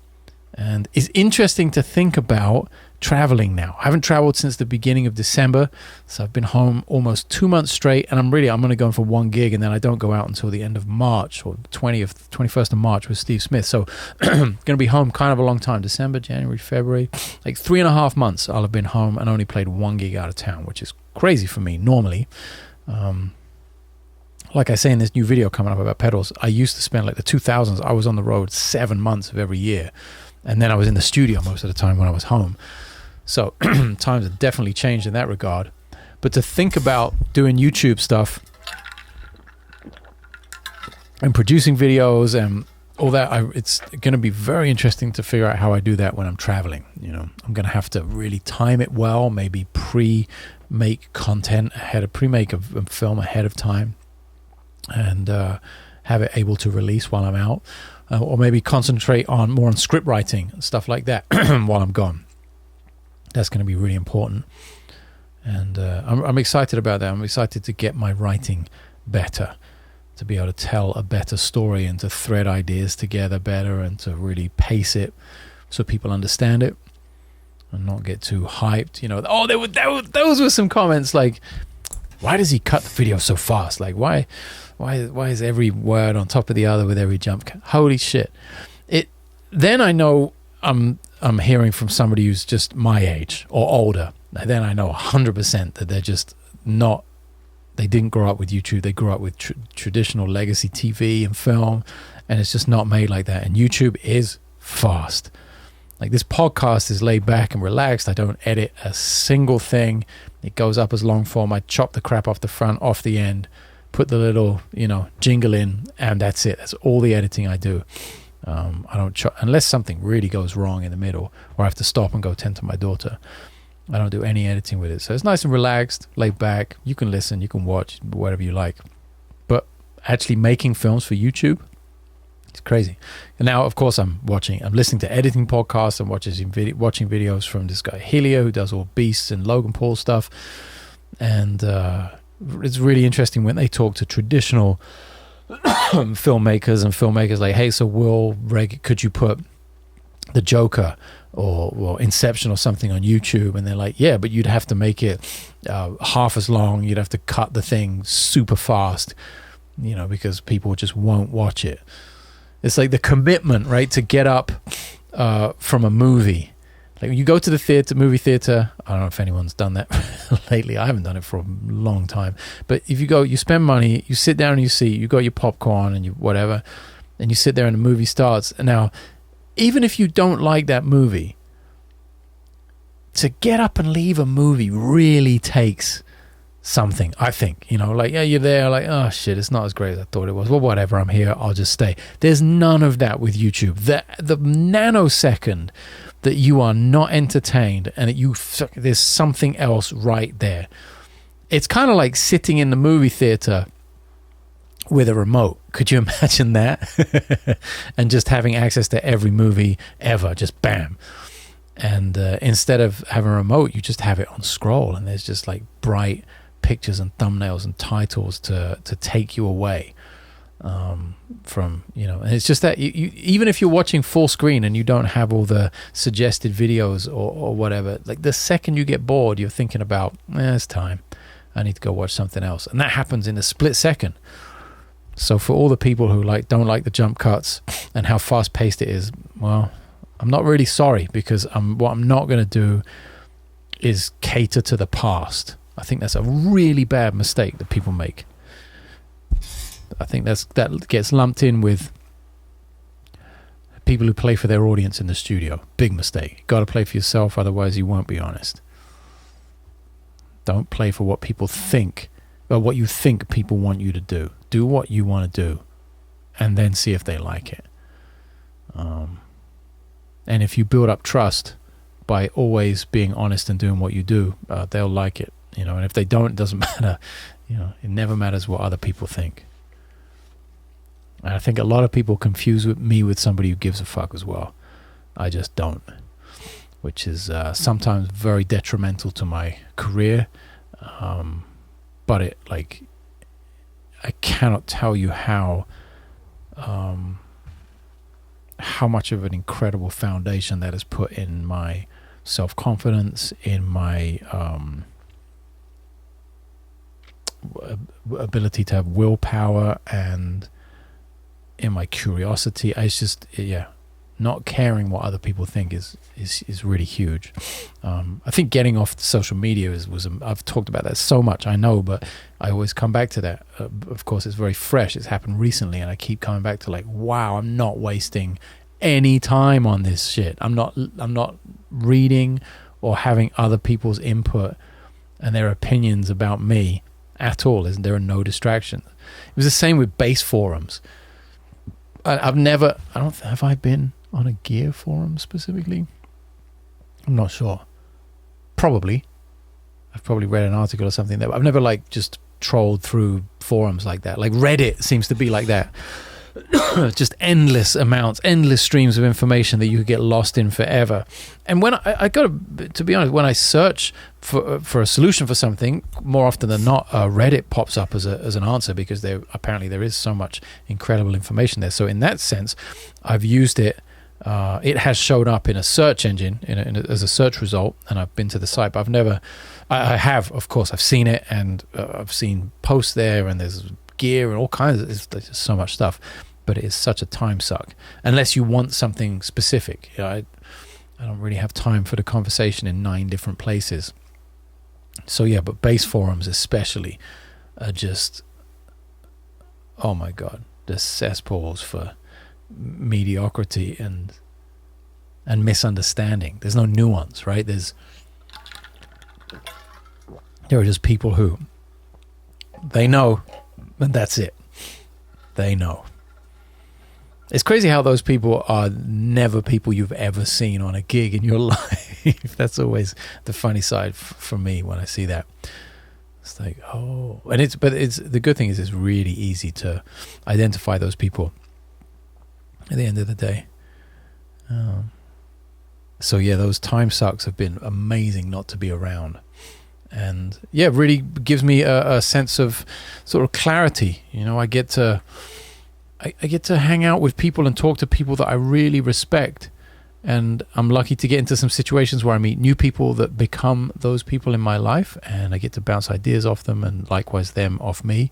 And it's interesting to think about traveling now. I haven't traveled since the beginning of December, so I've been home almost 2 months straight, and I'm only going for one gig, and then I don't go out until the end of March, or 21st of March with Steve Smith. So going to be home kind of a long time. December, January, February, like 3.5 months I'll have been home and only played one gig out of town, which is crazy for me normally. Like I say in this new video coming up about pedals, I used to spend like the 2000s, I was on the road 7 months of every year, and then I was in the studio most of the time when I was home. So times have definitely changed in that regard. But to think about doing YouTube stuff and producing videos and all that, it's going to be very interesting to figure out how I do that when I'm traveling. You know, I'm going to have to really time it well, maybe pre-make a film ahead of time, and have it able to release while I'm out, or maybe concentrate more on script writing and stuff like that while I'm gone. That's going to be really important, and I'm excited about that. I'm excited to get my writing better, to be able to tell a better story and to thread ideas together better and to really pace it so people understand it and not get too hyped. You know, those were some comments like, why does he cut the video so fast? Like, why is every word on top of the other with every jump cut? Holy shit. Then I know I'm hearing from somebody who's just my age or older. Then I know 100% that they're just not, they didn't grow up with YouTube. They grew up with traditional legacy TV and film, and it's just not made like that. And YouTube is fast. Like, this podcast is laid back and relaxed. I don't edit a single thing. It goes up as long form. I chop the crap off the front, off the end, put the little, jingle in, and that's it. That's all the editing I do. I don't unless something really goes wrong in the middle, or I have to stop and go tend to my daughter. I don't do any editing with it. So it's nice and relaxed, laid back. You can listen, you can watch, whatever you like. But actually making films for YouTube, it's crazy. And now, of course, I'm listening to editing podcasts and watching videos from this guy, Helio, who does all Beasts and Logan Paul stuff. And it's really interesting when they talk to traditional filmmakers like, hey, so could you put The Joker or Inception or something on YouTube? And they're like, yeah, but you'd have to make it half as long. You'd have to cut the thing super fast, because people just won't watch it. It's like the commitment, right, to get up from a movie. Like, when you go to the movie theater, I don't know if anyone's done that lately. I haven't done it for a long time. But if you go, you spend money, you sit down in your seat, you got your popcorn and you whatever, and you sit there and the movie starts. And now, even if you don't like that movie, to get up and leave a movie really takes something, I think. You're there, like, oh shit, it's not as great as I thought it was. Well, whatever, I'm here, I'll just stay. There's none of that with YouTube. The nanosecond that you are not entertained and that there's something else right there. It's kind of like sitting in the movie theater with a remote. Could you imagine that? And just having access to every movie ever, just bam. And instead of having a remote, you just have it on scroll, and there's just like bright pictures and thumbnails and titles to take you away from, and it's just that you even if you're watching full screen and you don't have all the suggested videos or whatever, like the second you get bored, you're thinking about, it's time, I need to go watch something else. And that happens in a split second. So for all the people who don't like the jump cuts and how fast paced it is, well, I'm not really sorry, because what I'm not going to do is cater to the past. I think that's a really bad mistake that people make. I think that gets lumped in with people who play for their audience in the studio. Big mistake. You've got to play for yourself, otherwise you won't be honest. Don't play for what people think, or what you think people want you to do. Do what you want to do, and then see if they like it. And if you build up trust by always being honest and doing what you do, they'll like it. And if they don't, it doesn't matter. It never matters what other people think. And I think a lot of people confuse me with somebody who gives a fuck as well. I just don't, which is sometimes very detrimental to my career. But I cannot tell you how much of an incredible foundation that has put in my self-confidence, in my ability to have willpower, and in my curiosity. It's just, not caring what other people think is really huge. I think getting off social media I've talked about that so much, I know, but I always come back to that. Of course, it's very fresh. It's happened recently, and I keep coming back to wow, I'm not wasting any time on this shit. I'm not reading or having other people's input and their opinions about me at all. There are no distractions. It was the same with base forums. I've never, have I been on a gear forum specifically? I'm not sure. Probably. I've probably read an article or something there. I've never like just trolled through forums like that. Like Reddit seems to be like that. Just endless amounts, endless streams of information that you could get lost in forever. And when I got to be honest, when I search for a solution for something, more often than not, Reddit pops up as an answer, because there is so much incredible information there. So in that sense, I've used it. It has showed up in a search engine as a search result, and I've been to the site, but I've never. I have, of course, I've seen it, and I've seen posts there, and there's gear and all kinds of, there's just so much stuff, but it is such a time suck unless you want something specific. I don't really have time for the conversation in 9 different places. So yeah, but bass forums especially are just, oh my god, the cesspools for mediocrity and misunderstanding. There's no nuance, right? There are just people who they know, and that's it. They know. It's crazy how those people are never people you've ever seen on a gig in your life. That's always the funny side for me when I see that. It's like, oh, and it's the good thing is it's really easy to identify those people at the end of the day. So yeah, those time sucks have been amazing not to be around. And yeah, it really gives me a sense of sort of clarity. You know, I get to hang out with people and talk to people that I really respect. And I'm lucky to get into some situations where I meet new people that become those people in my life, and I get to bounce ideas off them, and likewise them off me.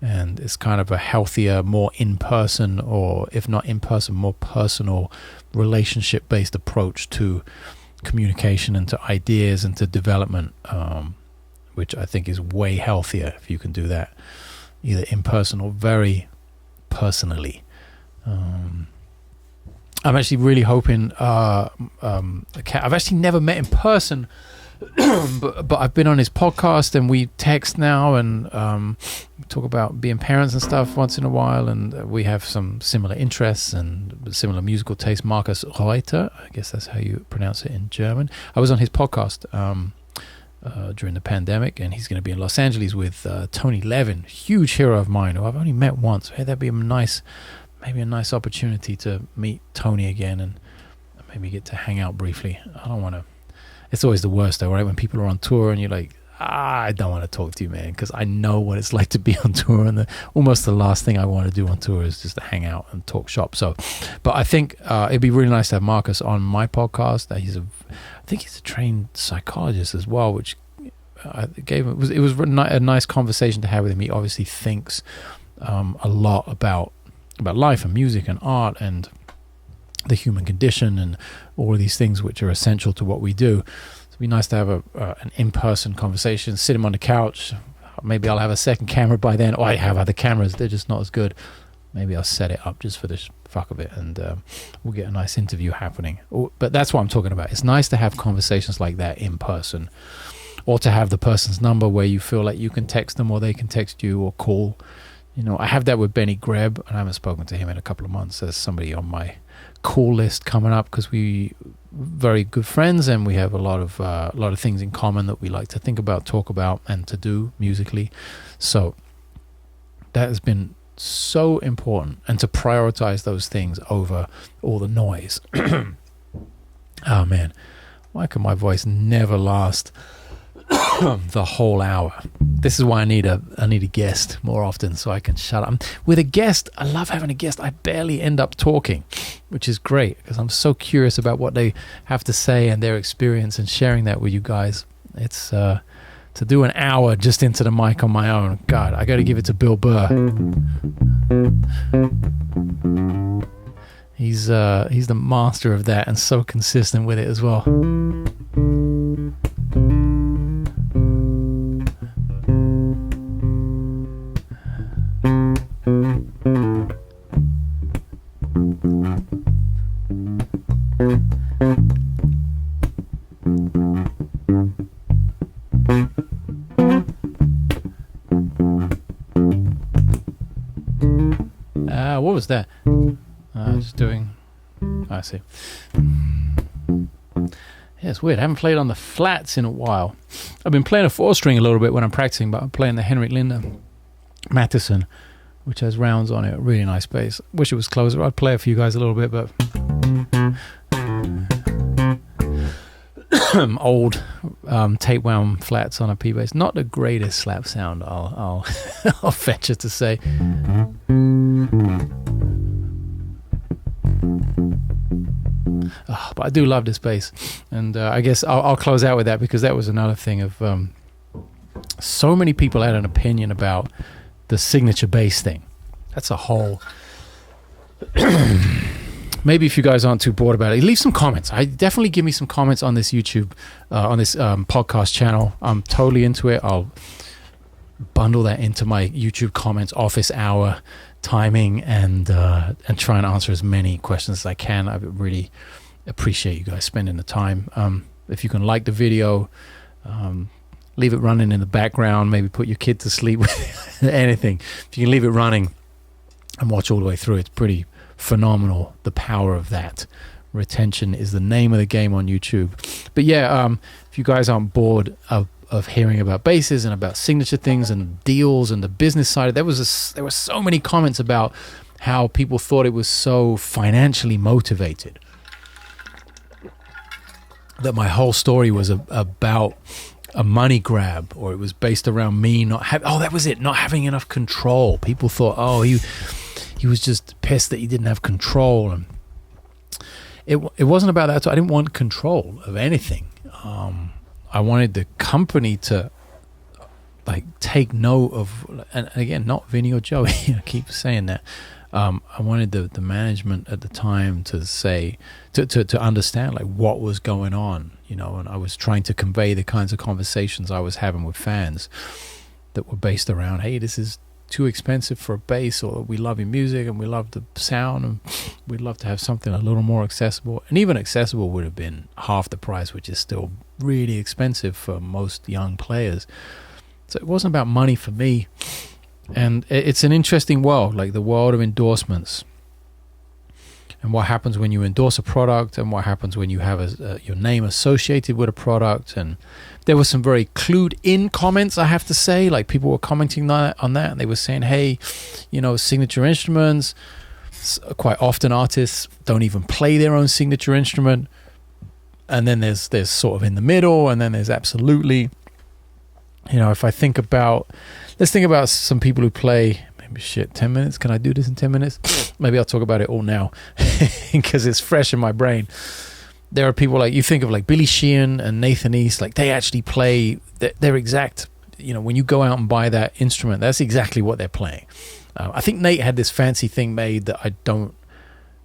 And it's kind of a healthier, more in-person, or if not in-person, more personal, relationship-based approach to communication and to ideas and to development, which I think is way healthier if you can do that, either in person or very personally. I'm actually really hoping. I've actually never met in person, but I've been on his podcast, and we text now, and talk about being parents and stuff once in a while, and we have some similar interests and similar musical taste. Markus Reuter, I guess that's how you pronounce it in German. I was on his podcast during the pandemic, and he's going to be in Los Angeles with Tony Levin, huge hero of mine, who I've only met once. Hey, that'd be maybe a nice opportunity to meet Tony again, and maybe get to hang out briefly. I don't want to. It's always the worst though, right? When people are on tour and you're like, I don't want to talk to you, man, because I know what it's like to be on tour, and almost the last thing I want to do on tour is just to hang out and talk shop. So, but I think it'd be really nice to have Markus on my podcast. I think he's a trained psychologist as well, which it was a nice conversation to have with him. He obviously thinks a lot about life and music and art and the human condition and all of these things which are essential to what we do. So it'd be nice to have an in-person conversation, sit him on the couch. Maybe I'll have a second camera by then. I have other cameras, they're just not as good. Maybe I'll set it up just for the fuck of it, and we'll get a nice interview happening. But that's what I'm talking about. It's nice to have conversations like that in person, or to have the person's number where you feel like you can text them or they can text you or call. You know, I have that with Benny Greb, and I haven't spoken to him in a couple of months. There's somebody on my call list coming up, because we very good friends, and we have a lot of things in common that we like to think about, talk about, and to do musically. So that has been so important, and to prioritize those things over all the noise. Oh man, why can my voice never last the whole hour? This is why I need a guest more often, so I can shut up. With a guest, I love having a guest. I barely end up talking, which is great, because I'm so curious about what they have to say and their experience, and sharing that with you guys. It's to do an hour just into the mic on my own. God, I got to give it to Bill Burr. He's the master of that, and so consistent with it as well. What was that? Just doing. I see. Yeah, it's weird. I haven't played on the flats in a while. I've been playing a 4-string a little bit when I'm practicing, but I'm playing the Henrik Linder Matheson, which has rounds on it. Really nice bass. Wish it was closer. I'd play it for you guys a little bit, but old tape wound flats on a P bass. Not the greatest slap sound. I'll I'll venture to say. But I do love this bass, and I guess I'll close out with that, because that was another thing of so many people had an opinion about the signature bass thing. That's a whole maybe if you guys aren't too bored about it, leave some comments. I definitely give me some comments on this YouTube on this podcast channel. I'm totally into it. I'll bundle that into my YouTube comments office hour timing, and try and answer as many questions as I can. I really appreciate you guys spending the time. If you can like the video, leave it running in the background, maybe put your kid to sleep with anything. If you can leave it running and watch all the way through, it's pretty phenomenal, the power of that. Retention is the name of the game on YouTube. But yeah, if you guys aren't bored of hearing about basses and about signature things and deals and the business side, there were so many comments about how people thought it was so financially motivated, that my whole story was about a money grab, or it was based around me not having enough control. People thought, he was just pissed that he didn't have control, and it wasn't about that. So I didn't want control of anything. I wanted the company to take note of, and again, not Vinny or Joey. I keep saying that. I wanted the management at the time to say, to understand what was going on, and I was trying to convey the kinds of conversations I was having with fans that were based around, hey, this is too expensive for a bass, or we love your music and we love the sound and we'd love to have something a little more accessible. And even accessible would have been half the price, which is still really expensive for most young players. So it wasn't about money for me. And it's an interesting world, the world of endorsements, and what happens when you endorse a product, and what happens when you have your name associated with a product. And there were some very clued in comments, I have to say. People were commenting on that, and they were saying, hey, signature instruments, quite often artists don't even play their own signature instrument. And then there's sort of in the middle, and then there's absolutely, if I think about, let's think about some people who play, 10 minutes. Can I do this in 10 minutes? Maybe I'll talk about it all now because it's fresh in my brain. There are people you think of Billy Sheehan and Nathan East, they actually play their exact, when you go out and buy that instrument, that's exactly what they're playing. I think Nate had this fancy thing made that I don't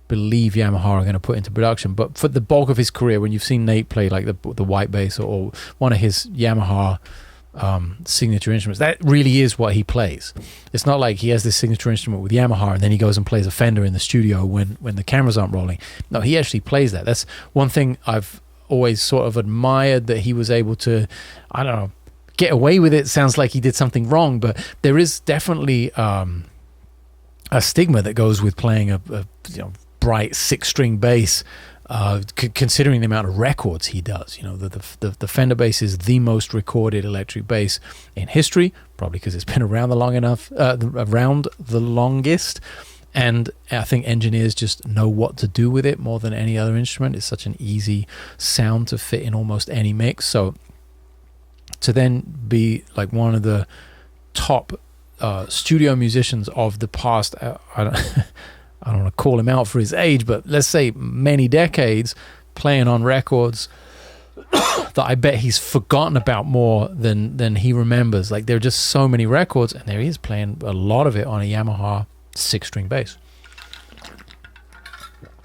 believe Yamaha are going to put into production, but for the bulk of his career, when you've seen Nate play the white bass or one of his Yamaha signature instruments, that really is what he plays. It's not like he has this signature instrument with Yamaha and then he goes and plays a Fender in the studio when the cameras aren't rolling. No, he actually plays that. That's one thing I've always sort of admired, that he was able to, I don't know, get away with it. Sounds like he did something wrong, but there is definitely a stigma that goes with playing a bright 6-string bass, considering the amount of records he does. The Fender bass is the most recorded electric bass in history, probably because it's been around the longest, and I think engineers just know what to do with it more than any other instrument. It's such an easy sound to fit in almost any mix. So to then be one of the top studio musicians of the past, I don't want to call him out for his age, but let's say many decades, playing on records that I bet he's forgotten about more than he remembers. There are just so many records, and there he is playing a lot of it on a Yamaha 6-string bass.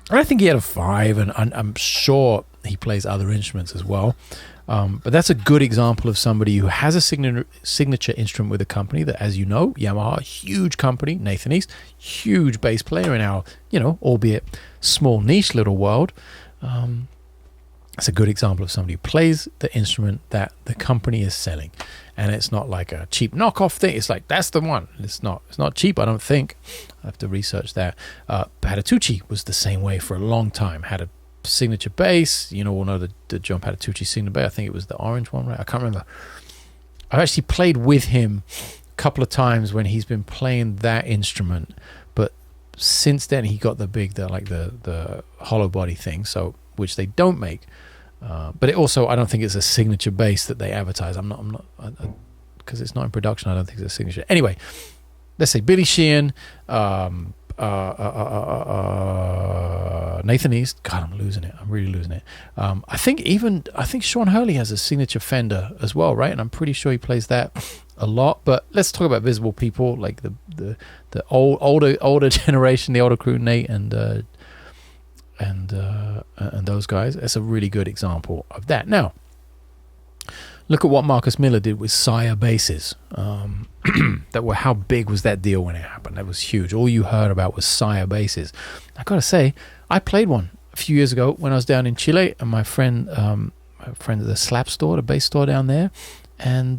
And I think he had a 5, and I'm sure he plays other instruments as well. But that's a good example of somebody who has a signature instrument with a company that, as you know, Yamaha, huge company. Nathan East, huge bass player in our, albeit small niche little world. It's a good example of somebody who plays the instrument that the company is selling, and it's not like a cheap knockoff thing. It's like, that's the one. It's not cheap, I don't think. I have to research that. Patitucci was the same way for a long time. Had a signature bass. You know, we'll know the John Patitucci signature bass. I think it was the orange one, right? I can't remember. I've actually played with him a couple of times when he's been playing that instrument, but since then he got the hollow body thing, so which they don't make. But it also, I don't think it's a signature bass that they advertise. I'm not, because it's not in production. I don't think it's a signature. Anyway, let's say Billy Sheehan, Nathan East. God, I'm losing it. I'm really losing it. I think Sean Hurley has a signature Fender as well, right? And I'm pretty sure he plays that a lot. But let's talk about visible people, like the older generation, the older crew, Nate and those guys. That's a really good example of that. Now, look at what Marcus Miller did with Sire basses. How big was that deal when it happened? That was huge. All you heard about was Sire basses. I gotta say, I played one a few years ago when I was down in Chile, and my friend at the slap store, the bass store down there, and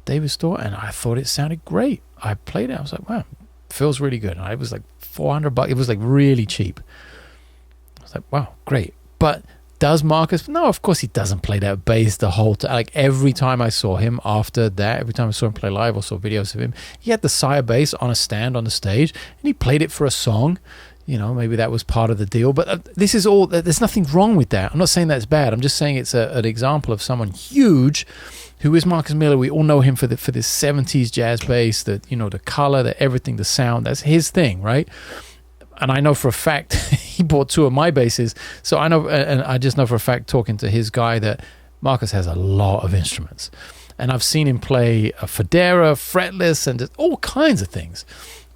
David's store, and I thought it sounded great. I played it. I was like, wow, feels really good. And it was like $400. It was like really cheap. I was like, wow, great. But does Marcus? No, of course he doesn't play that bass the whole time. Like every time I saw him after that, every time I saw him play live or saw videos of him, he had the Sire bass on a stand on the stage, and he played it for a song. You know, maybe that was part of the deal. But this is all. There's nothing wrong with that. I'm not saying that's bad. I'm just saying it's an example of someone huge, who is Marcus Miller. We all know him for this 70s jazz bass. That, you know, the color, the everything, the sound. That's his thing, right? And I know for a fact he bought two of my basses. So I know, and I just know for a fact, talking to his guy, that Marcus has a lot of instruments. And I've seen him play a Federa, fretless, and just all kinds of things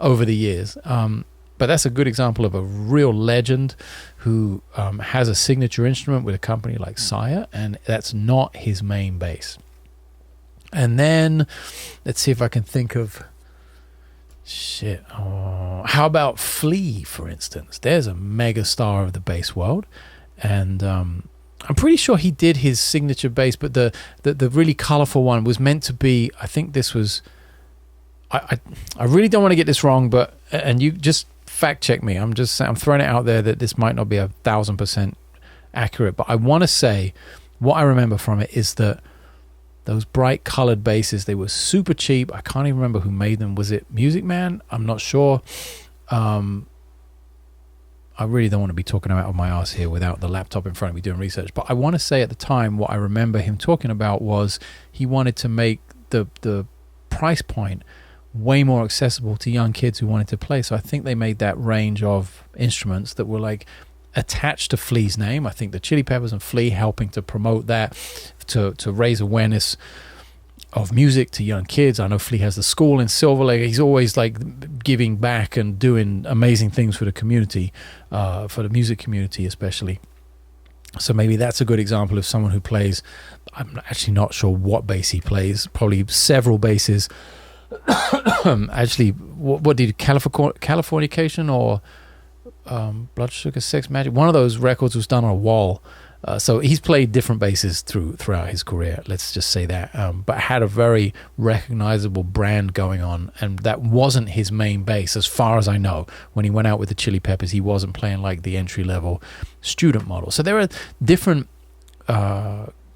over the years. But that's a good example of a real legend who has a signature instrument with a company like Sire, and that's not his main bass. And then, let's see if I can think of... how about Flea, for instance? There's a mega star of the bass world, and I'm pretty sure he did his signature bass, but the really colorful one was meant to be, I think this was, I really don't want to get this wrong, but, and you just fact check me, I'm throwing it out there that this might not be 1,000% accurate, but I want to say what I remember from it is that those bright colored basses, they were super cheap. I can't even remember who made them. Was it Music Man? I'm not sure. I really don't want to be talking out of my ass here without the laptop in front of me doing research. But I want to say at the time, what I remember him talking about was he wanted to make the price point way more accessible to young kids who wanted to play. So I think they made that range of instruments that were like attached to Flea's name. I think the Chili Peppers and Flea helping to promote that, to raise awareness of music to young kids. I know Flea has the school in Silver Lake. He's always like giving back and doing amazing things for the community, for the music community especially. So maybe that's a good example of someone who plays, I'm actually not sure what bass he plays, probably several basses. Actually, what did Californication or Blood Sugar Sex Magic, one of those records was done on a wall. So he's played different basses throughout his career, let's just say that, but had a very recognizable brand going on, and that wasn't his main bass as far as I know. When he went out with the Chili Peppers, he wasn't playing like the entry-level student model. So there are different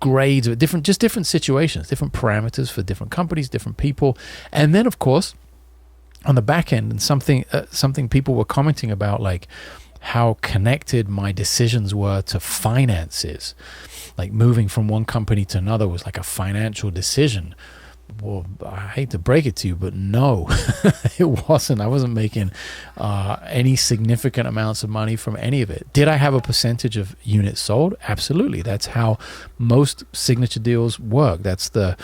grades, different situations, different parameters for different companies, different people. And then, of course, on the back end, and something people were commenting about, like how connected my decisions were to finances. Like moving from one company to another was like a financial decision. Well, I hate to break it to you, but no, it wasn't. I wasn't making any significant amounts of money from any of it. Did I have a percentage of units sold? Absolutely. That's how most signature deals work. That's the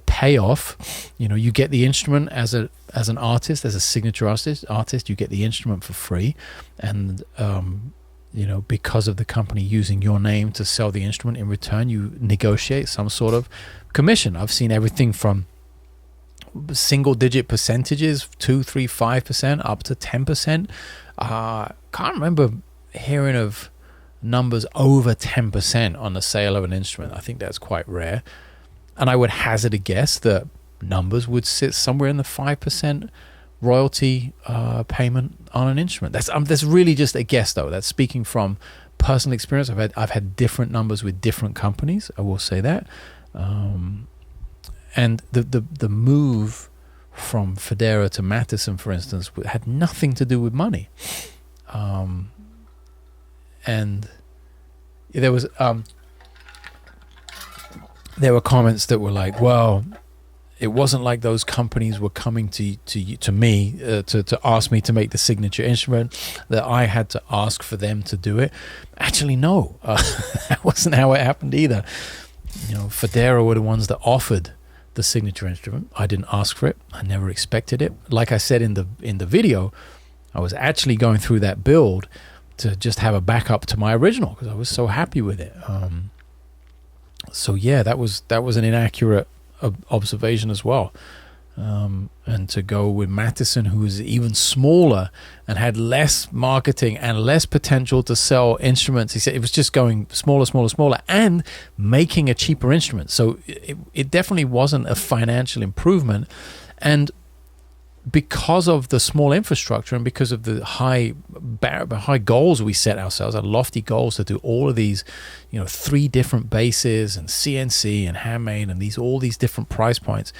payoff. You know, you get the instrument as an artist, as a signature artist, you get the instrument for free, and you know, because of the company using your name to sell the instrument, in return you negotiate some sort of commission. I've seen everything from single digit percentages, 2, 3, 5% up to 10%. Can't remember hearing of numbers over 10% on the sale of an instrument. I think that's quite rare. And I would hazard a guess that numbers would sit somewhere in the 5% royalty payment on an instrument. That's really just a guess, though. That's speaking from personal experience. I've had different numbers with different companies. I will say that. And the move from Federa to Matheson, for instance, had nothing to do with money. And there was there were comments that were like, well, it wasn't like those companies were coming to me to ask me to make the signature instrument, that I had to ask for them to do it. Actually, no, that wasn't how it happened either. Federa were the ones that offered the signature instrument. I didn't ask for it. I never expected it. Like I said in the video, I was actually going through that build to just have a backup to my original because I was so happy with it. So yeah, that was an inaccurate observation as well. And to go with Matheson, who was even smaller and had less marketing and less potential to sell instruments. He said it was just going smaller, and making a cheaper instrument. So it definitely wasn't a financial improvement. And because of the small infrastructure and because of the high goals we set ourselves, our lofty goals to do all of these, 3 different bases and CNC and handmade and all these different price points,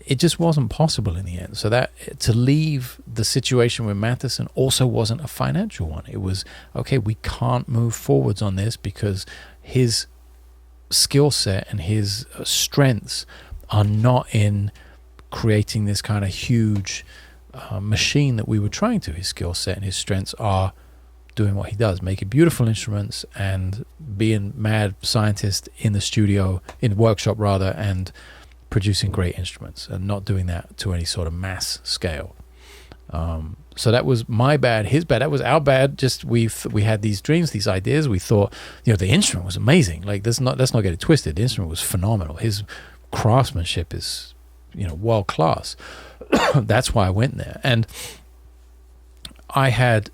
it just wasn't possible in the end. So that to leave the situation with Matheson also wasn't a financial one. It was, okay, we can't move forwards on this because his skill set and his strengths are not in creating this kind of huge machine that we were trying to. His skill set and his strengths are doing what he does, making beautiful instruments and being mad scientist in the studio, in the workshop rather, and producing great instruments, and not doing that to any sort of mass scale. So that was my bad, his bad. That was our bad. Just we had these dreams, these ideas. We thought, the instrument was amazing. Like, let's not get it twisted. The instrument was phenomenal. His craftsmanship is, world class. That's why I went there. And I had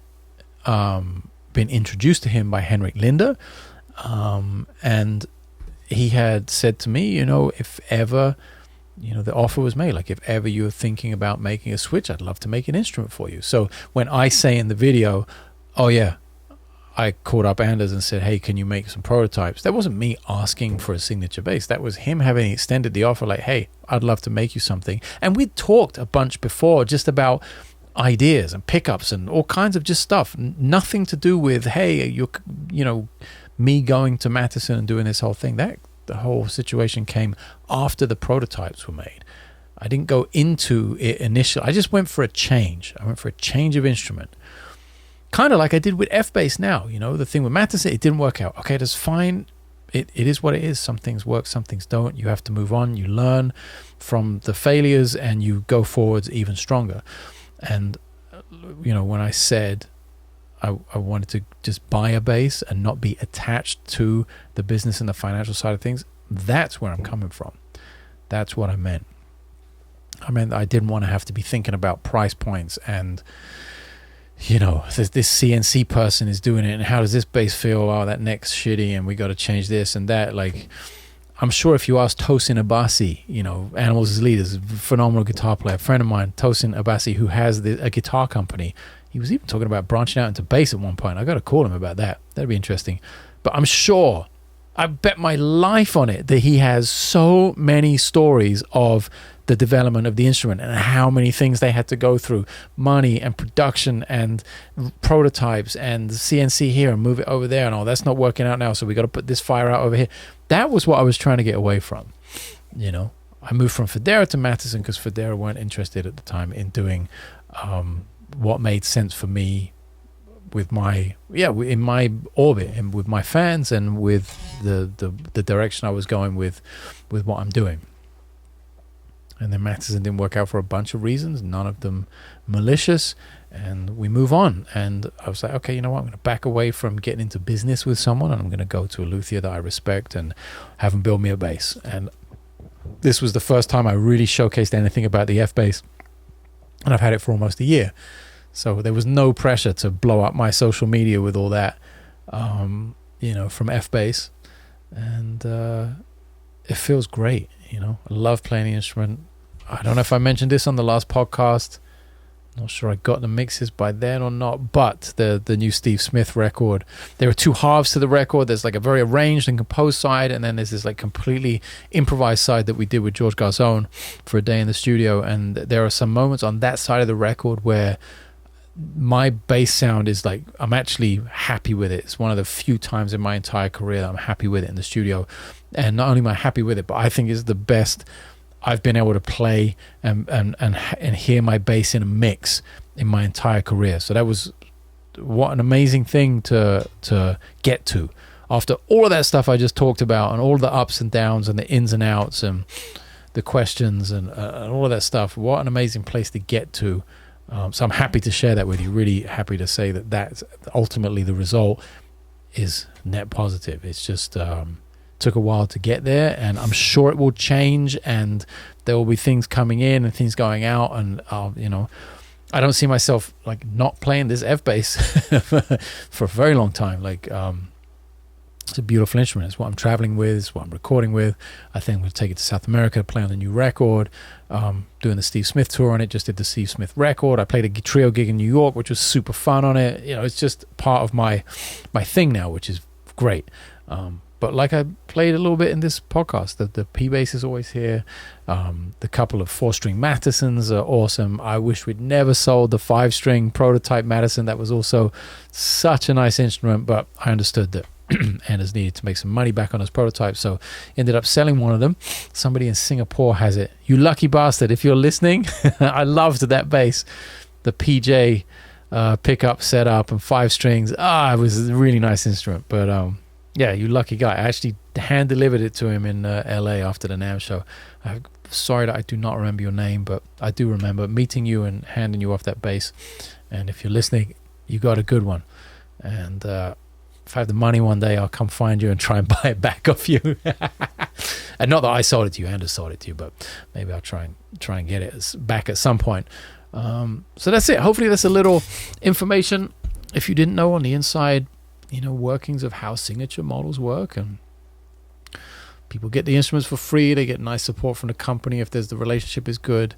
been introduced to him by Henrik Linder, and he had said to me, if ever, the offer was made, like if ever you're thinking about making a switch, I'd love to make an instrument for you. So when I say in the video, oh yeah, I called up Anders and said, hey, can you make some prototypes? That wasn't me asking for a signature bass. That was him having extended the offer, like, hey, I'd love to make you something. And we'd talked a bunch before just about ideas and pickups and all kinds of just stuff. Nothing to do with, hey, me going to Matheson and doing this whole thing. The whole situation came after the prototypes were made. I didn't go into it initially. I just went for a change. I went for a change of instrument. Kind of like I did with F-Bass now. The thing with Matheson, it didn't work out. Okay, that's fine. It is what it is. Some things work, some things don't. You have to move on. You learn from the failures and you go forwards even stronger. And, when I said I wanted to just buy a bass and not be attached to the business and the financial side of things, that's where I'm coming from. That's what I meant. I meant I didn't want to have to be thinking about price points and, this CNC person is doing it and how does this bass feel? Oh, that neck's shitty and we got to change this and that. Like, I'm sure if you ask Tosin Abasi, Animals' leaders, phenomenal guitar player, a friend of mine, Tosin Abasi, who has a guitar company, he was even talking about branching out into bass at one point. I got to call him about that. That'd be interesting. But I'm sure, I bet my life on it, that he has so many stories of the development of the instrument and how many things they had to go through, money and production and prototypes and CNC here and move it over there, and that's not working out now, so we got to put this fire out over here. That was what I was trying to get away from. I moved from Federa to Matheson because Federa weren't interested at the time in doing what made sense for me with in my orbit and with my fans and with the direction I was going with what I'm doing. And then Matheson didn't work out for a bunch of reasons, none of them malicious, and we move on. And I was like, okay, you know what? I'm going to back away from getting into business with someone, and I'm going to go to a luthier that I respect and have him build me a bass. And this was the first time I really showcased anything about the F-Bass, and I've had it for almost a year. So there was no pressure to blow up my social media with all that. from F bass, and it feels great. I love playing the instrument. I don't know if I mentioned this on the last podcast. Not sure I got the mixes by then or not, but the new Steve Smith record, there are two halves to the record. There's like a very arranged and composed side, and then there's this like completely improvised side that we did with George Garzone for a day in the studio. And there are some moments on that side of the record where my bass sound is like, I'm actually happy with it. It's one of the few times in my entire career that I'm happy with it in the studio. And not only am I happy with it, but I think it's the best I've been able to play and hear my bass in a mix in my entire career. So that was what an amazing thing to get to after all of that stuff I just talked about, and all the ups and downs and the ins and outs and the questions and all of that stuff. What an amazing place to get to. So I'm happy to share that with you. Really happy to say that that's ultimately the result is net positive. It's just took a while to get there, and I'm sure it will change, and there will be things coming in and things going out, and I don't see myself like not playing this F bass for a very long time. Like it's a beautiful instrument. It's what I'm traveling with, it's what I'm recording with. I think we'll take it to South America, play on the new record, doing the Steve Smith tour on it. Just did the Steve Smith record. I played a trio gig in New York, which was super fun on it. It's just part of my thing now, which is great. But like I played a little bit in this podcast, the P bass is always here. The couple of 4-string Mattisons are awesome. I wish we'd never sold the 5-string prototype Mattison. That was also such a nice instrument, but I understood that Anders needed to make some money back on his prototype, so ended up selling one of them. Somebody in Singapore has it. You lucky bastard, if you're listening. I loved that bass. The PJ pickup setup and 5 strings. It was a really nice instrument, but yeah, you lucky guy. I actually hand-delivered it to him in LA after the NAMM show. I'm sorry that I do not remember your name, but I do remember meeting you and handing you off that bass. And if you're listening, you got a good one. And if I have the money one day, I'll come find you and try and buy it back off you. And not that I sold it to you, Anders sold it to you, but maybe I'll try and get it back at some point. So that's it. Hopefully that's a little information, if you didn't know, on the inside workings of how signature models work. And people get the instruments for free. They get nice support from the company if the relationship is good,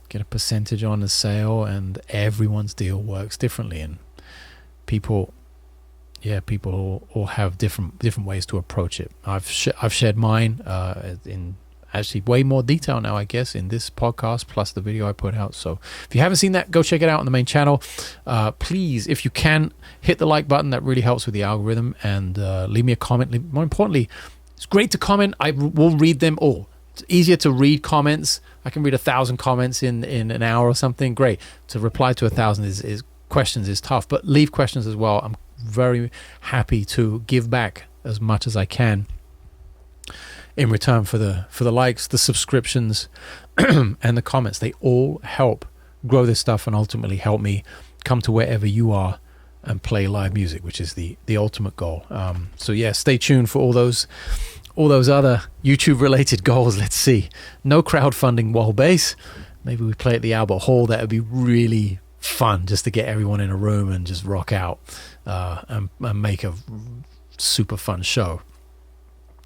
get a percentage on the sale, and everyone's deal works differently. And people all have different ways to approach it. I've shared mine in actually way more detail now, I guess, in this podcast plus the video I put out. So if you haven't seen that, go check it out on the main channel. Please, if you can, hit the like button. That really helps with the algorithm. And leave me a comment. More importantly, it's great to comment. I will read them all. It's easier to read comments. I can read 1,000 comments in an hour or something. Great. To reply to 1,000 is questions is tough, but leave questions as well. I'm very happy to give back as much as I can in return for the likes, the subscriptions, and the comments. They all help grow this stuff and ultimately help me come to wherever you are and play live music, which is the ultimate goal. So yeah, stay tuned for all those other YouTube related goals. Let's see. No crowdfunding wall bass. Maybe we play at the Albert Hall. That would be really fun, just to get everyone in a room and just rock out and make a super fun show.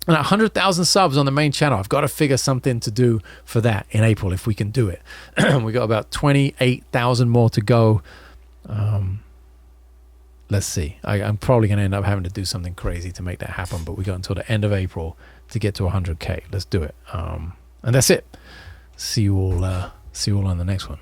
And 100,000 subs on the main channel. I've got to figure something to do for that in April if we can do it. We got about 28,000 more to go. Let's see. I'm probably going to end up having to do something crazy to make that happen, but we got until the end of April to get to 100K. Let's do it. And that's it. See you all on the next one.